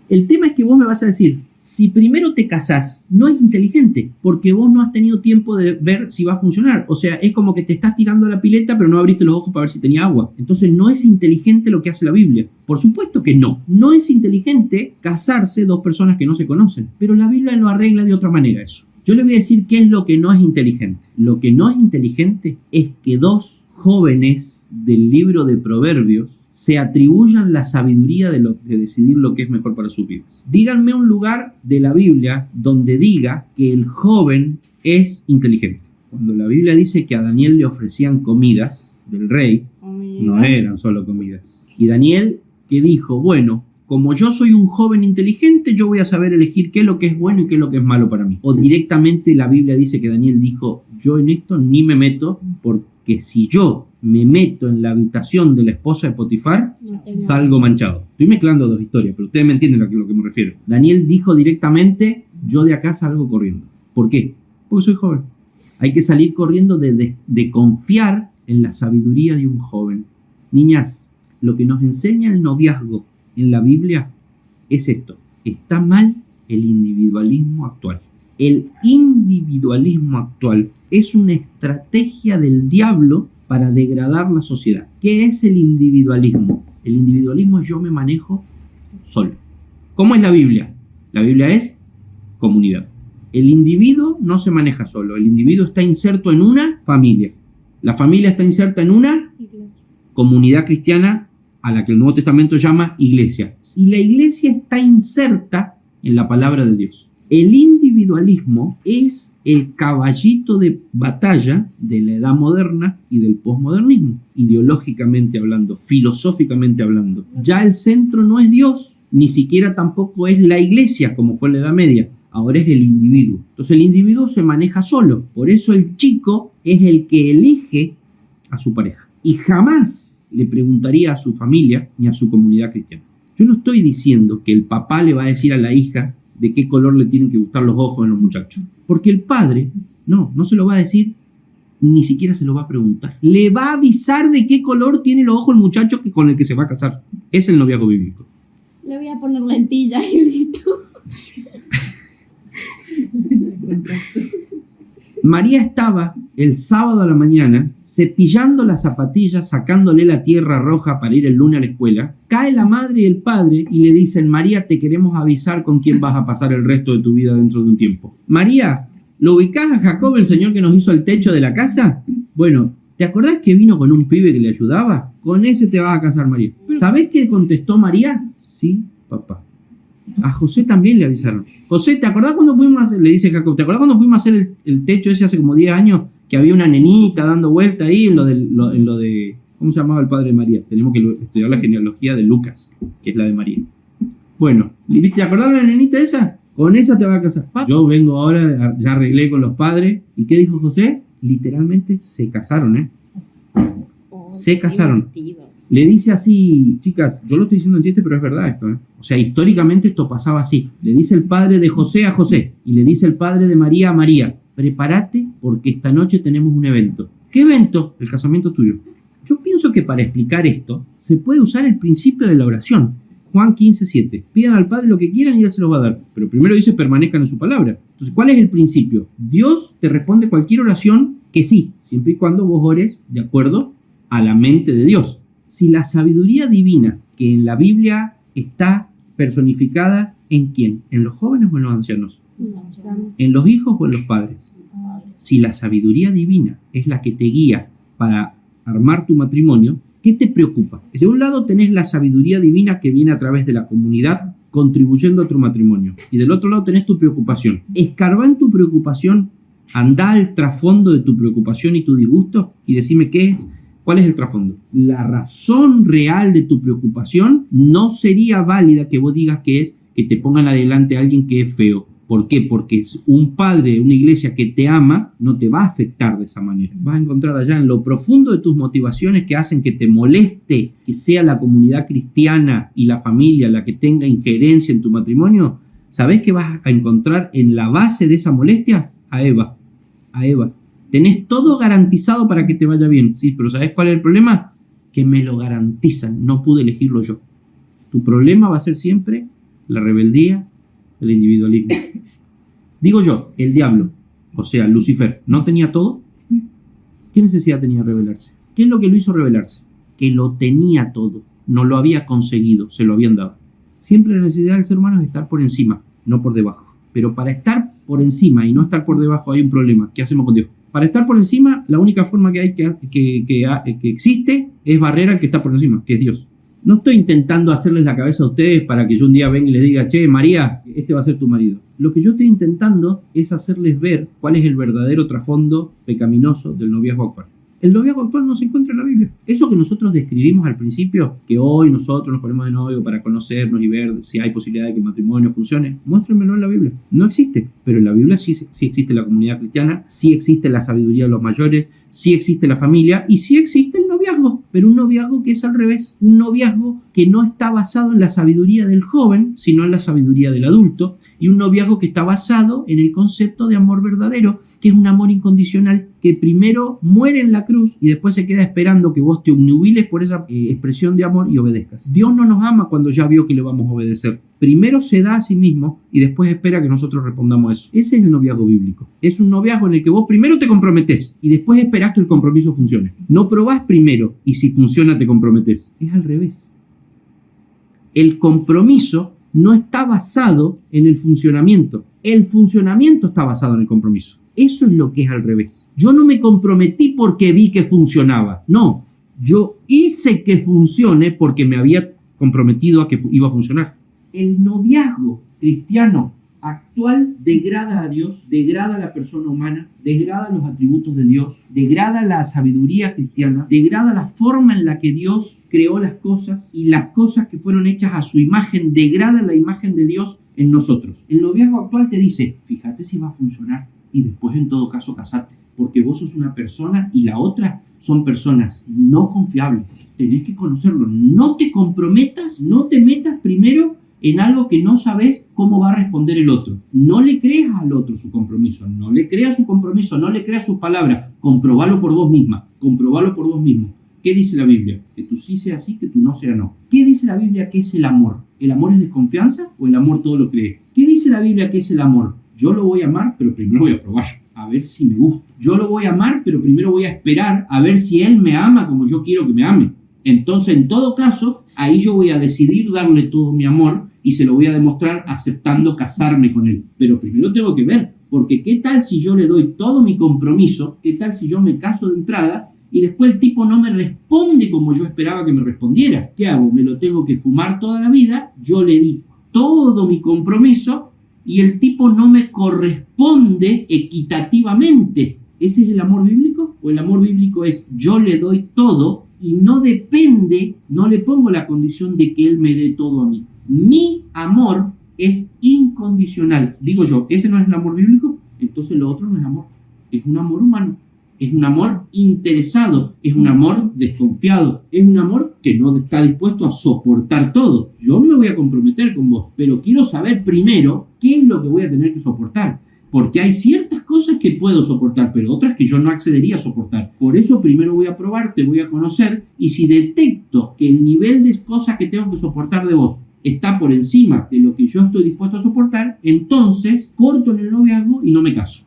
El tema es que vos me vas a decir, si primero te casás, no es inteligente, porque vos no has tenido tiempo de ver si va a funcionar. O sea, es como que te estás tirando a la pileta, pero no abriste los ojos para ver si tenía agua. Entonces no es inteligente lo que hace la Biblia. Por supuesto que no. No es inteligente casarse dos personas que no se conocen. Pero la Biblia lo arregla de otra manera eso. Yo le voy a decir qué es lo que no es inteligente. Lo que no es inteligente es que dos jóvenes del libro de Proverbios se atribuyan la sabiduría de decidir lo que es mejor para sus vidas. Díganme un lugar de la Biblia donde diga que el joven es inteligente. Cuando la Biblia dice que a Daniel le ofrecían comidas del rey, no eran solo comidas. Y Daniel que dijo, bueno, como yo soy un joven inteligente, yo voy a saber elegir qué es lo que es bueno y qué es lo que es malo para mí. O directamente la Biblia dice que Daniel dijo, yo en esto ni me meto, porque si yo me meto en la habitación de la esposa de Potifar, salgo manchado. Estoy mezclando dos historias, pero ustedes me entienden a lo que me refiero. Daniel dijo directamente, yo de acá salgo corriendo. ¿Por qué? Porque soy joven. Hay que salir corriendo de confiar en la sabiduría de un joven. Niñas, lo que nos enseña el noviazgo en la Biblia es esto. Está mal el individualismo actual. El individualismo actual es una estrategia del diablo para degradar la sociedad. ¿Qué es el individualismo? El individualismo es yo me manejo solo. ¿Cómo es la Biblia? La Biblia es comunidad. El individuo no se maneja solo. El individuo está inserto en una familia. La familia está inserta en una comunidad cristiana a la que el Nuevo Testamento llama iglesia. Y la iglesia está inserta en la palabra de Dios. El individualismo es el caballito de batalla de la edad moderna y del posmodernismo, ideológicamente hablando, filosóficamente hablando. Ya el centro no es Dios, ni siquiera tampoco es la iglesia, como fue en la Edad Media. Ahora es el individuo. Entonces el individuo se maneja solo. Por eso el chico es el que elige a su pareja. Y jamás le preguntaría a su familia ni a su comunidad cristiana. Yo no estoy diciendo que el papá le va a decir a la hija de qué color le tienen que gustar los ojos en los muchachos. Porque el padre, no se lo va a decir, ni siquiera se lo va a preguntar. Le va a avisar de qué color tiene los ojos el muchacho con el que se va a casar. Es el noviazgo bíblico. Le voy a poner lentillas y listo. María estaba el sábado a la mañana cepillando las zapatillas, sacándole la tierra roja para ir el lunes a la escuela. Cae la madre y el padre y le dicen, María, te queremos avisar con quién vas a pasar el resto de tu vida dentro de un tiempo. María, ¿lo ubicás a Jacob, el señor que nos hizo el techo de la casa? Bueno, ¿te acordás que vino con un pibe que le ayudaba? Con ese te vas a casar, María. ¿Sabés qué contestó María? Sí, papá. A José también le avisaron. José, ¿te acordás cuando fuimos a hacer, le dice Jacob, ¿te acordás cuando fuimos a hacer el techo ese hace como 10 años? Que había una nenita dando vuelta ahí en lo de ¿Cómo se llamaba el padre de María? Tenemos que estudiar la genealogía de Lucas, que es la de María. Bueno, ¿te acordás de la nenita esa? Con esa te vas a casar. Yo vengo ahora, ya arreglé con los padres. ¿Y qué dijo José? Literalmente se casaron, se casaron. Divertido. Le dice así, chicas, yo lo estoy diciendo en chiste, pero es verdad esto, O sea, históricamente esto pasaba así. Le dice el padre de José a José y le dice el padre de María a María, prepárate porque esta noche tenemos un evento. ¿Qué evento? El casamiento tuyo. Yo pienso que para explicar esto se puede usar el principio de la oración. Juan 15:7. Pidan al Padre lo que quieran y Él se los va a dar. Pero primero dice permanezcan en su palabra. Entonces, ¿cuál es el principio? Dios te responde cualquier oración que sí, siempre y cuando vos ores de acuerdo a la mente de Dios. Si la sabiduría divina que en la Biblia está personificada ¿en quién? ¿En los jóvenes o en los ancianos? ¿En los hijos o en los padres? Si la sabiduría divina es la que te guía para armar tu matrimonio, ¿qué te preocupa? De un lado tenés la sabiduría divina que viene a través de la comunidad contribuyendo a tu matrimonio. Y del otro lado tenés tu preocupación. Escarba en tu preocupación, anda al trasfondo de tu preocupación y tu disgusto y decime qué es. ¿Cuál es el trasfondo? La razón real de tu preocupación no sería válida que vos digas que es que te pongan adelante a alguien que es feo. ¿Por qué? Porque un padre, una iglesia que te ama, no te va a afectar de esa manera. Vas a encontrar allá en lo profundo de tus motivaciones que hacen que te moleste que sea la comunidad cristiana y la familia la que tenga injerencia en tu matrimonio. ¿Sabés qué vas a encontrar en la base de esa molestia? A Eva. Tenés todo garantizado para que te vaya bien. Sí, pero ¿sabés cuál es el problema? Que me lo garantizan. No pude elegirlo yo. Tu problema va a ser siempre la rebeldía, el individualismo. Digo yo, el diablo, o sea, Lucifer, ¿no tenía todo? ¿Qué necesidad tenía de rebelarse? ¿Qué es lo que lo hizo rebelarse? Que lo tenía todo, no lo había conseguido, se lo habían dado. Siempre la necesidad del ser humano es estar por encima, no por debajo. Pero para estar por encima y no estar por debajo hay un problema. ¿Qué hacemos con Dios? Para estar por encima, la única forma que hay que existe es barrer al que está por encima, que es Dios. No estoy intentando hacerles la cabeza a ustedes para que yo un día venga y les diga, che, María, este va a ser tu marido. Lo que yo estoy intentando es hacerles ver cuál es el verdadero trasfondo pecaminoso del noviazgo actual. El noviazgo actual no se encuentra en la Biblia. Eso que nosotros describimos al principio, que hoy nosotros nos ponemos de novio para conocernos y ver si hay posibilidad de que el matrimonio funcione, muéstrenmelo en la Biblia. No existe, pero en la Biblia sí existe la comunidad cristiana, sí existe la sabiduría de los mayores, sí existe la familia y sí existe el noviazgo, pero un noviazgo que es al revés, un noviazgo que no está basado en la sabiduría del joven, sino en la sabiduría del adulto, y un noviazgo que está basado en el concepto de amor verdadero, que es un amor incondicional que primero muere en la cruz y después se queda esperando que vos te obnubiles por esa expresión de amor y obedezcas. Dios no nos ama cuando ya vio que le vamos a obedecer. Primero se da a sí mismo y después espera que nosotros respondamos a eso. Ese es el noviazgo bíblico. Es un noviazgo en el que vos primero te comprometés y después esperás que el compromiso funcione. No probás primero y si funciona te comprometés. Es al revés. El compromiso no está basado en el funcionamiento. El funcionamiento está basado en el compromiso. Eso es lo que es al revés. Yo no me comprometí porque vi que funcionaba. No, yo hice que funcione porque me había comprometido a que iba a funcionar. El noviazgo cristiano actual degrada a Dios, degrada a la persona humana, degrada los atributos de Dios, degrada la sabiduría cristiana, degrada la forma en la que Dios creó las cosas y las cosas que fueron hechas a su imagen, degrada la imagen de Dios en nosotros. El noviazgo actual te dice, fíjate si va a funcionar y después en todo caso casate, porque vos sos una persona y la otra son personas no confiables. Tenés que conocerlo. No te comprometas, no te metas primero en algo que no sabes cómo va a responder el otro. No le creas al otro su compromiso, no le creas su compromiso, no le creas sus palabras. Comprobalo por vos misma, comprobalo por vos mismo. ¿Qué dice la Biblia? Que tú sí sea sí, que tú no sea no. ¿Qué dice la Biblia que es el amor? ¿El amor es desconfianza o el amor todo lo cree? ¿Qué dice la Biblia que es el amor? Yo lo voy a amar, pero primero voy a probar, a ver si me gusta. Yo lo voy a amar, pero primero voy a esperar a ver si él me ama como yo quiero que me ame. Entonces, en todo caso, ahí yo voy a decidir darle todo mi amor y se lo voy a demostrar aceptando casarme con él. Pero primero tengo que ver, porque ¿qué tal si yo le doy todo mi compromiso? ¿Qué tal si yo me caso de entrada y después el tipo no me responde como yo esperaba que me respondiera? ¿Qué hago? Me lo tengo que fumar toda la vida, yo le di todo mi compromiso y el tipo no me corresponde equitativamente. ¿Ese es el amor bíblico? ¿O el amor bíblico es yo le doy todo y no depende, no le pongo la condición de que Él me dé todo a mí. Mi amor es incondicional. Digo yo, ¿ese no es el amor bíblico? Entonces lo otro no es amor, es un amor humano. Es un amor interesado, es un amor desconfiado, es un amor que no está dispuesto a soportar todo. Yo me voy a comprometer con vos, pero quiero saber primero qué es lo que voy a tener que soportar. Porque hay ciertas cosas que puedo soportar, pero otras que yo no accedería a soportar. Por eso primero voy a probar, te voy a conocer, y si detecto que el nivel de cosas que tengo que soportar de vos está por encima de lo que yo estoy dispuesto a soportar, entonces corto en el noviazgo y no me caso.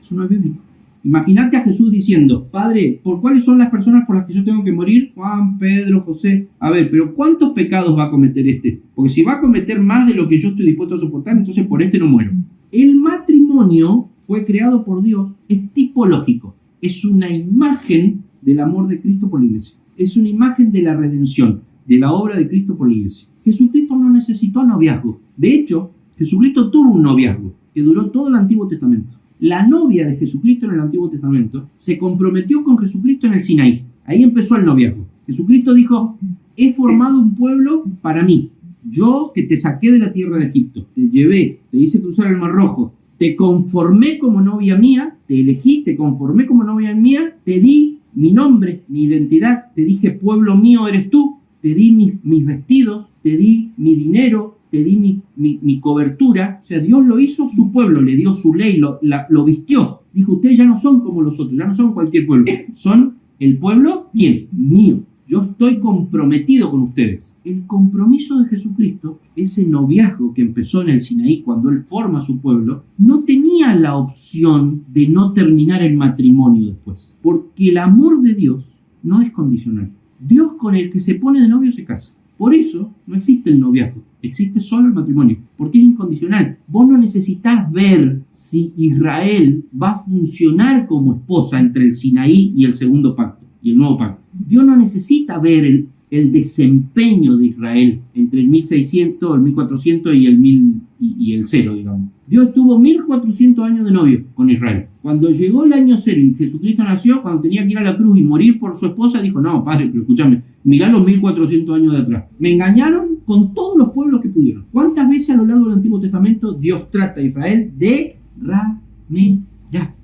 Eso no es bíblico. Imagínate a Jesús diciendo, Padre, ¿por cuáles son las personas por las que yo tengo que morir? Juan, Pedro, José. A ver, pero ¿cuántos pecados va a cometer este? Porque si va a cometer más de lo que yo estoy dispuesto a soportar, entonces por este no muero. El matrimonio fue creado por Dios, es tipológico. Es una imagen del amor de Cristo por la iglesia. Es una imagen de la redención, de la obra de Cristo por la iglesia. Jesucristo no necesitó noviazgo. De hecho, Jesucristo tuvo un noviazgo que duró todo el Antiguo Testamento. La novia de Jesucristo en el Antiguo Testamento se comprometió con Jesucristo en el Sinaí. Ahí empezó el noviazgo. Jesucristo dijo, he formado un pueblo para mí. Yo que te saqué de la tierra de Egipto, te llevé, te hice cruzar el Mar Rojo, te conformé como novia mía, te elegí, te conformé como novia mía, te di mi nombre, mi identidad, te dije, pueblo mío eres tú, te di mis vestidos, te di mi dinero, te di mi cobertura. O sea, Dios lo hizo su pueblo, le dio su ley, lo vistió. Dijo, ustedes ya no son como los otros, ya no son cualquier pueblo. Son el pueblo, ¿quién? Mío. Yo estoy comprometido con ustedes. El compromiso de Jesucristo, ese noviazgo que empezó en el Sinaí cuando Él forma su pueblo, no tenía la opción de no terminar el matrimonio después. Porque el amor de Dios no es condicional. Dios con el que se pone de novio se casa. Por eso no existe el noviazgo, existe solo el matrimonio, porque es incondicional. Vos no necesitas ver si Israel va a funcionar como esposa entre el Sinaí y el segundo pacto, y el nuevo pacto. Dios no necesita ver el desempeño de Israel entre el 1600, el 1400 y el 1000 y el 0, digamos. Dios tuvo 1400 años de novio con Israel. Cuando llegó el año 0 y Jesucristo nació, cuando tenía que ir a la cruz y morir por su esposa, dijo, no, padre, pero escúchame, mirá los 1400 años de atrás. Me engañaron con todos los pueblos que pudieron. ¿Cuántas veces a lo largo del Antiguo Testamento Dios trata a Israel de rameras?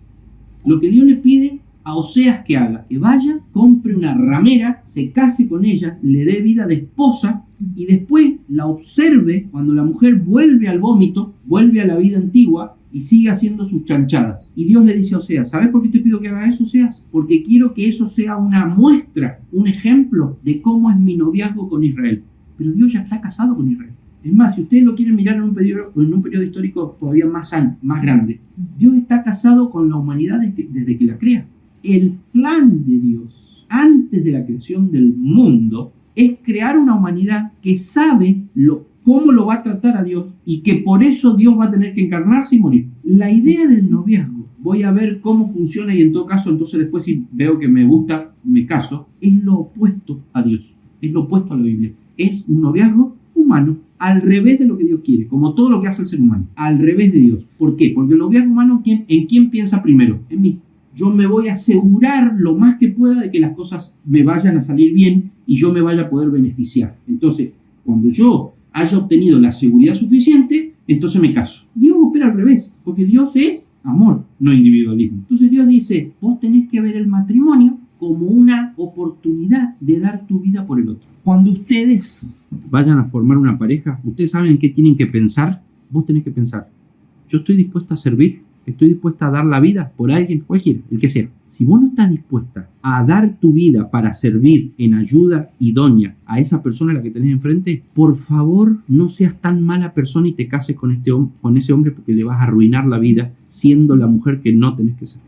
Lo que Dios le pide a Oseas que haga, que vaya, compre una ramera, se case con ella, le dé vida de esposa y después la observe cuando la mujer vuelve al vómito, vuelve a la vida antigua y sigue haciendo sus chanchadas. Y Dios le dice a Oseas, ¿sabes por qué te pido que haga eso, Oseas? Porque quiero que eso sea una muestra, un ejemplo de cómo es mi noviazgo con Israel. Pero Dios ya está casado con Israel. Es más, si ustedes lo quieren mirar en un periodo histórico todavía más grande, Dios está casado con la humanidad desde que la crea. El plan de Dios antes de la creación del mundo es crear una humanidad que sabe cómo lo va a tratar a Dios y que por eso Dios va a tener que encarnarse y morir. La idea del noviazgo, voy a ver cómo funciona y en todo caso, entonces después si veo que me gusta, me caso, es lo opuesto a Dios, es lo opuesto a la Biblia. Es un noviazgo humano, al revés de lo que Dios quiere, como todo lo que hace el ser humano, al revés de Dios. ¿Por qué? Porque el noviazgo humano, ¿en quién piensa primero? En mí. Yo me voy a asegurar lo más que pueda de que las cosas me vayan a salir bien y yo me vaya a poder beneficiar. Entonces, cuando yo haya obtenido la seguridad suficiente, entonces me caso. Dios opera al revés, porque Dios es amor, no individualismo. Entonces Dios dice, vos tenés que ver el matrimonio como una oportunidad de dar tu vida por el otro. Cuando ustedes vayan a formar una pareja, ustedes saben en qué tienen que pensar. Vos tenés que pensar, yo estoy dispuesta a servir, estoy dispuesta a dar la vida por alguien, cualquiera, el que sea. Si vos no estás dispuesta a dar tu vida para servir en ayuda idónea a esa persona a la que tenés enfrente, por favor no seas tan mala persona y te cases con ese hombre porque le vas a arruinar la vida siendo la mujer que no tenés que ser.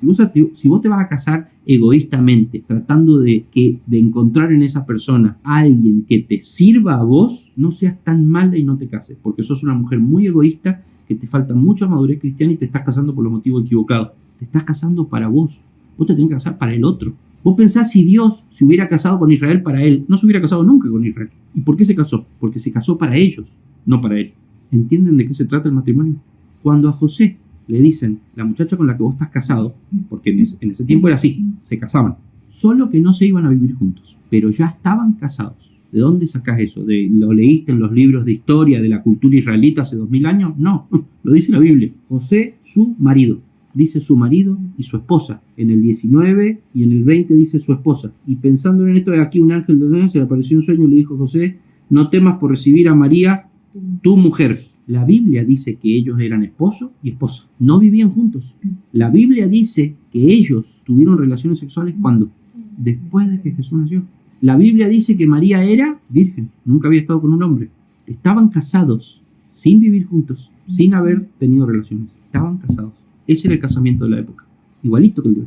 Si vos te vas a casar egoístamente, tratando de encontrar en esa persona a alguien que te sirva a vos, no seas tan mala y no te cases, porque sos una mujer muy egoísta, que te falta mucha madurez cristiana y te estás casando por los motivos equivocados. Te estás casando para vos. Vos te tenés que casar para el otro. Vos pensás si Dios se hubiera casado con Israel para él, no se hubiera casado nunca con Israel. ¿Y por qué se casó? Porque se casó para ellos, no para él. ¿Entienden de qué se trata el matrimonio? Cuando a José le dicen, la muchacha con la que vos estás casado, porque en ese tiempo era así, se casaban, solo que no se iban a vivir juntos. pero ya estaban casados. ¿De dónde sacás eso? ¿Lo leíste en los libros de historia de la cultura israelita hace 2000 años? No, lo dice la Biblia. José, su marido. Dice su marido y su esposa. En el 19 y en el 20 dice su esposa. Y pensando en esto, de aquí un ángel de Dios se le apareció un sueño y le dijo: José, no temas por recibir a María, tu mujer. La Biblia dice que ellos eran esposo y esposa. No vivían juntos. La Biblia dice que ellos tuvieron relaciones sexuales ¿cuándo? Después de que Jesús nació. La Biblia dice que María era virgen. Nunca había estado con un hombre. Estaban casados, sin vivir juntos, sin haber tenido relaciones. Estaban casados. Ese era el casamiento de la época. Igualito que el de hoy.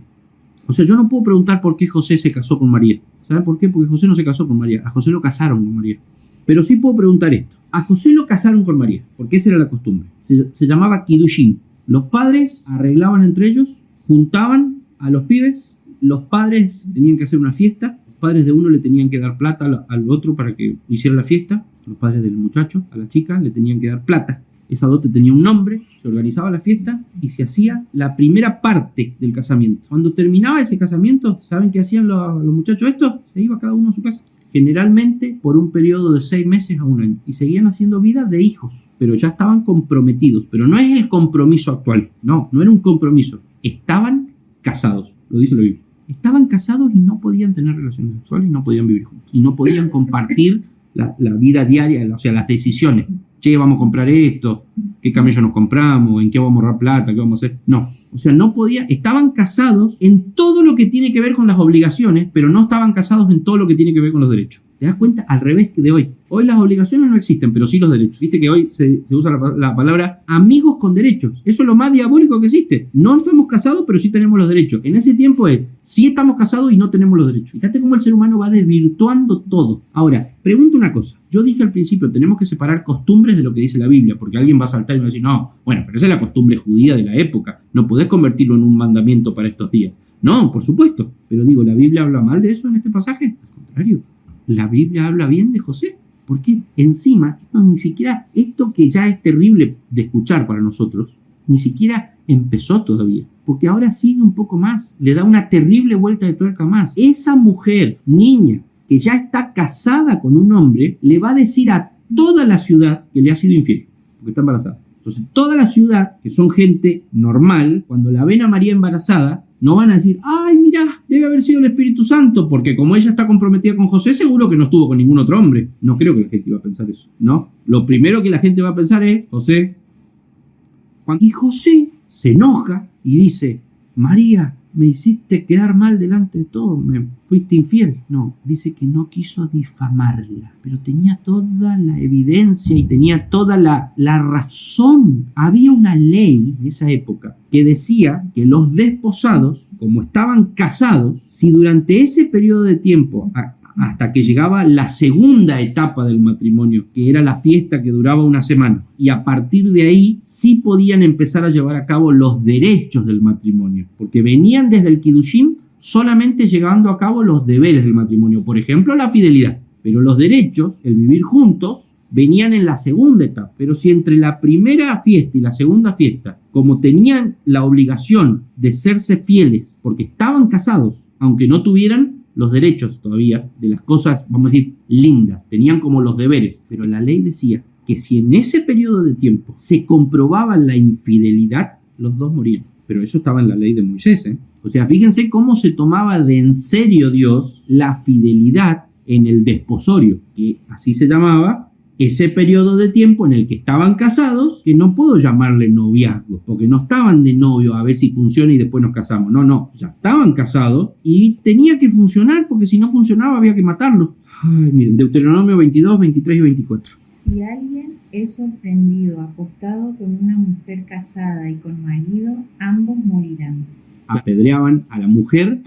O sea, yo no puedo preguntar por qué José se casó con María. ¿Saben por qué? Porque José no se casó con María. A José lo casaron con María. Pero sí puedo preguntar esto. A José lo casaron con María, porque esa era la costumbre. Se llamaba Kiddushin. Los padres arreglaban entre ellos, juntaban a los pibes, los padres tenían que hacer una fiesta, los padres de uno le tenían que dar plata al otro para que hiciera la fiesta, los padres del muchacho, a la chica le tenían que dar plata. Esa dote tenía un nombre, se organizaba la fiesta y se hacía la primera parte del casamiento. Cuando terminaba ese casamiento, ¿saben qué hacían los muchachos estos? Se iba cada uno a su casa. Generalmente por un periodo de 6 meses a un año. Y seguían haciendo vida de hijos, pero ya estaban comprometidos. Pero no es el compromiso actual. No era un compromiso. Estaban casados, lo dice la Biblia. Estaban casados y no podían tener relaciones sexuales y no podían vivir juntos. Y no podían compartir la vida diaria, o sea, las decisiones. Che, vamos a comprar esto, qué camello nos compramos, en qué vamos a ahorrar plata, qué vamos a hacer. No, o sea, no podían, estaban casados en todo lo que tiene que ver con las obligaciones, pero no estaban casados en todo lo que tiene que ver con los derechos. ¿Te das cuenta? Al revés que de hoy. Hoy las obligaciones no existen, pero sí los derechos. Viste que hoy se usa la palabra amigos con derechos. Eso es lo más diabólico que existe. No estamos casados, pero sí tenemos los derechos. En ese tiempo sí estamos casados y no tenemos los derechos. Fíjate cómo el ser humano va desvirtuando todo. Ahora, pregunto una cosa. Yo dije al principio, tenemos que separar costumbres de lo que dice la Biblia, porque alguien va a saltar y va a decir, no, bueno, pero esa es la costumbre judía de la época. No podés convertirlo en un mandamiento para estos días. No, por supuesto. Pero digo, ¿la Biblia habla mal de eso en este pasaje? Al contrario. La Biblia habla bien de José, porque encima, ni siquiera esto que ya es terrible de escuchar para nosotros, ni siquiera empezó todavía, porque ahora sigue un poco más, le da una terrible vuelta de tuerca más. Esa mujer, niña, que ya está casada con un hombre, le va a decir a toda la ciudad que le ha sido infiel, porque está embarazada. Entonces, toda la ciudad, que son gente normal, cuando la ven a María embarazada, no van a decir, ay, mira, debe haber sido el Espíritu Santo, porque como ella está comprometida con José, seguro que no estuvo con ningún otro hombre. No creo que la gente iba a pensar eso, ¿no? Lo primero que la gente va a pensar es, José. Y José se enoja y dice, María, me hiciste quedar mal delante de todo, me fuiste infiel. No, dice que no quiso difamarla, pero tenía toda la evidencia y tenía toda la razón. Había una ley en esa época que decía que los desposados, como estaban casados, si durante ese periodo de tiempo, hasta que llegaba la segunda etapa del matrimonio, que era la fiesta que duraba una semana, y a partir de ahí sí podían empezar a llevar a cabo los derechos del matrimonio, porque venían desde el Kiddushin solamente llevando a cabo los deberes del matrimonio, por ejemplo la fidelidad, pero los derechos, el vivir juntos, venían en la segunda etapa. Pero si entre la primera fiesta y la segunda fiesta, como tenían la obligación de serse fieles porque estaban casados, aunque no tuvieran los derechos todavía de las cosas, vamos a decir, lindas, tenían como los deberes, pero la ley decía que si en ese periodo de tiempo se comprobaba la infidelidad, los dos morían. Pero eso estaba en la ley de Moisés, ¿eh? O sea, fíjense cómo se tomaba de en serio Dios la fidelidad en el desposorio, que así se llamaba ese periodo de tiempo en el que estaban casados, que no puedo llamarle noviazgo, porque no estaban de novio a ver si funciona y después nos casamos. No, ya estaban casados y tenía que funcionar, porque si no funcionaba había que matarlo. Ay, miren, Deuteronomio 22, 23 y 24. Si alguien es sorprendido acostado con una mujer casada y con marido, ambos morirán. Apedreaban a la mujer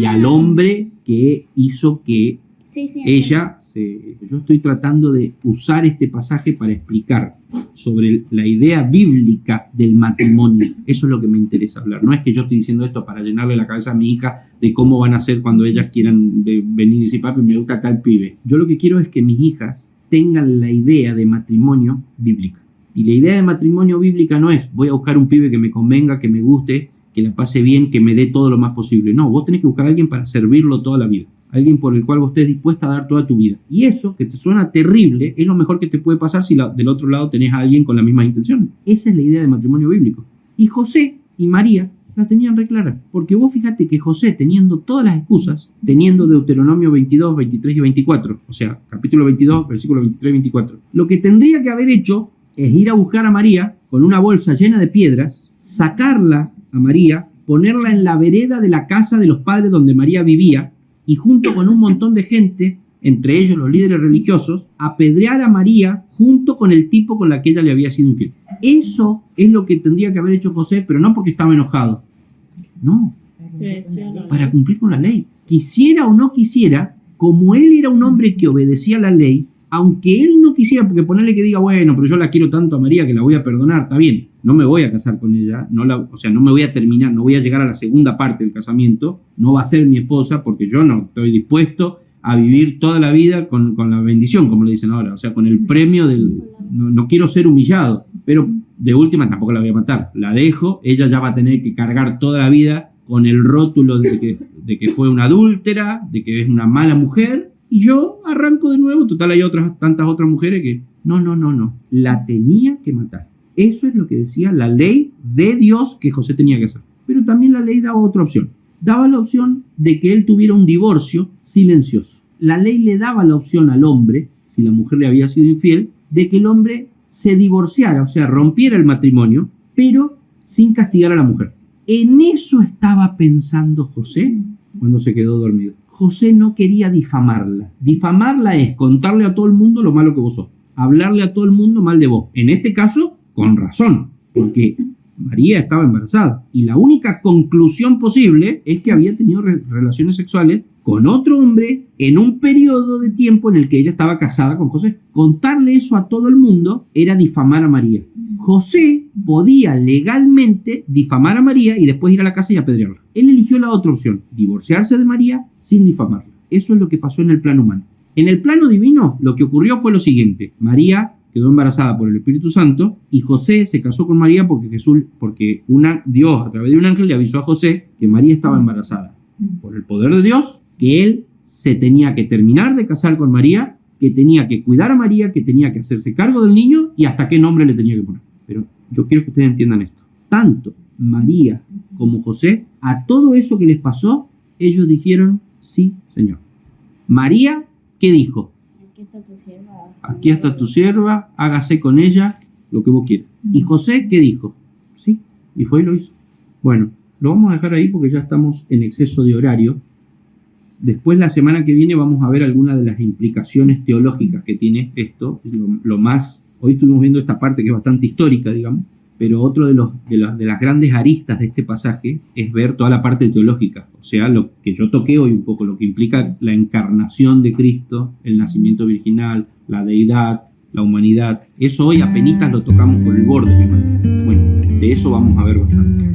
y al hombre que hizo que ella... Yo estoy tratando de usar este pasaje para explicar sobre la idea bíblica del matrimonio. Eso es lo que me interesa hablar. No es que yo estoy diciendo esto para llenarle la cabeza a mi hija de cómo van a ser cuando ellas quieran venir y decir, papi, me gusta tal pibe. Yo lo que quiero es que mis hijas tengan la idea de matrimonio bíblica. Y la idea de matrimonio bíblica no es, voy a buscar un pibe que me convenga, que me guste, que la pase bien, que me dé todo lo más posible. No, vos tenés que buscar a alguien para servirlo toda la vida. alguien por el cual vos estés dispuesta a dar toda tu vida. Y eso, que te suena terrible, es lo mejor que te puede pasar si del otro lado tenés a alguien con la misma intención. Esa es la idea de matrimonio bíblico. Y José y María la tenían re clara, porque vos fíjate que José, teniendo todas las excusas, teniendo Deuteronomio 22, 23 y 24, o sea, capítulo 22, versículos 23 y 24, lo que tendría que haber hecho es ir a buscar a María con una bolsa llena de piedras, sacarla a María, ponerla en la vereda de la casa de los padres donde María vivía, y junto con un montón de gente, entre ellos los líderes religiosos, apedrear a María junto con el tipo con la que ella le había sido infiel. Eso es lo que tendría que haber hecho José, pero no porque estaba enojado. No, para cumplir con la ley. Quisiera o no quisiera, como él era un hombre que obedecía la ley, aunque él no quisiera, porque ponerle que diga, bueno, pero yo la quiero tanto a María que la voy a perdonar, está bien, no me voy a casar con ella, no me voy a terminar, no voy a llegar a la segunda parte del casamiento, no va a ser mi esposa porque yo no estoy dispuesto a vivir toda la vida con la bendición, como le dicen ahora, o sea, con el premio del... No quiero ser humillado, pero de última tampoco la voy a matar, la dejo, ella ya va a tener que cargar toda la vida con el rótulo de que fue una adúltera, de que es una mala mujer, y yo arranco de nuevo. Total, hay tantas otras mujeres que no, la tenía que matar. Eso es lo que decía la ley de Dios que José tenía que hacer. Pero también la ley daba otra opción. Daba la opción de que él tuviera un divorcio silencioso. La ley le daba la opción al hombre, si la mujer le había sido infiel, de que el hombre se divorciara, o sea, rompiera el matrimonio, pero sin castigar a la mujer. En eso estaba pensando José cuando se quedó dormido. José no quería difamarla. Difamarla es contarle a todo el mundo lo malo que vos sos. Hablarle a todo el mundo mal de vos. En este caso, con razón, porque María estaba embarazada. Y la única conclusión posible es que había tenido relaciones sexuales con otro hombre en un periodo de tiempo en el que ella estaba casada con José. Contarle eso a todo el mundo era difamar a María. José podía legalmente difamar a María y después ir a la casa y apedrearla. Él eligió la otra opción, divorciarse de María sin difamarla. Eso es lo que pasó en el plano humano. En el plano divino, lo que ocurrió fue lo siguiente. María quedó embarazada por el Espíritu Santo y José se casó con María porque Dios a través de un ángel le avisó a José que María estaba embarazada. Por el poder de Dios, que él se tenía que terminar de casar con María, que tenía que cuidar a María, que tenía que hacerse cargo del niño y hasta qué nombre le tenía que poner. Pero yo quiero que ustedes entiendan esto. Tanto María como José, a todo eso que les pasó, ellos dijeron, sí, Señor. María, ¿qué dijo? Aquí está tu sierva, hágase con ella lo que vos quieras. Y José, ¿qué dijo? Sí, y fue y lo hizo. Bueno, lo vamos a dejar ahí porque ya estamos en exceso de horario. Después, la semana que viene, vamos a ver algunas de las implicaciones teológicas que tiene esto. Hoy estuvimos viendo esta parte que es bastante histórica, digamos, pero otro de las grandes aristas de este pasaje es ver toda la parte teológica. O sea, lo que yo toqué hoy un poco, lo que implica la encarnación de Cristo, el nacimiento virginal, la deidad, la humanidad. Eso hoy apenitas lo tocamos por el borde, mi hermano. Bueno, de eso vamos a ver bastante.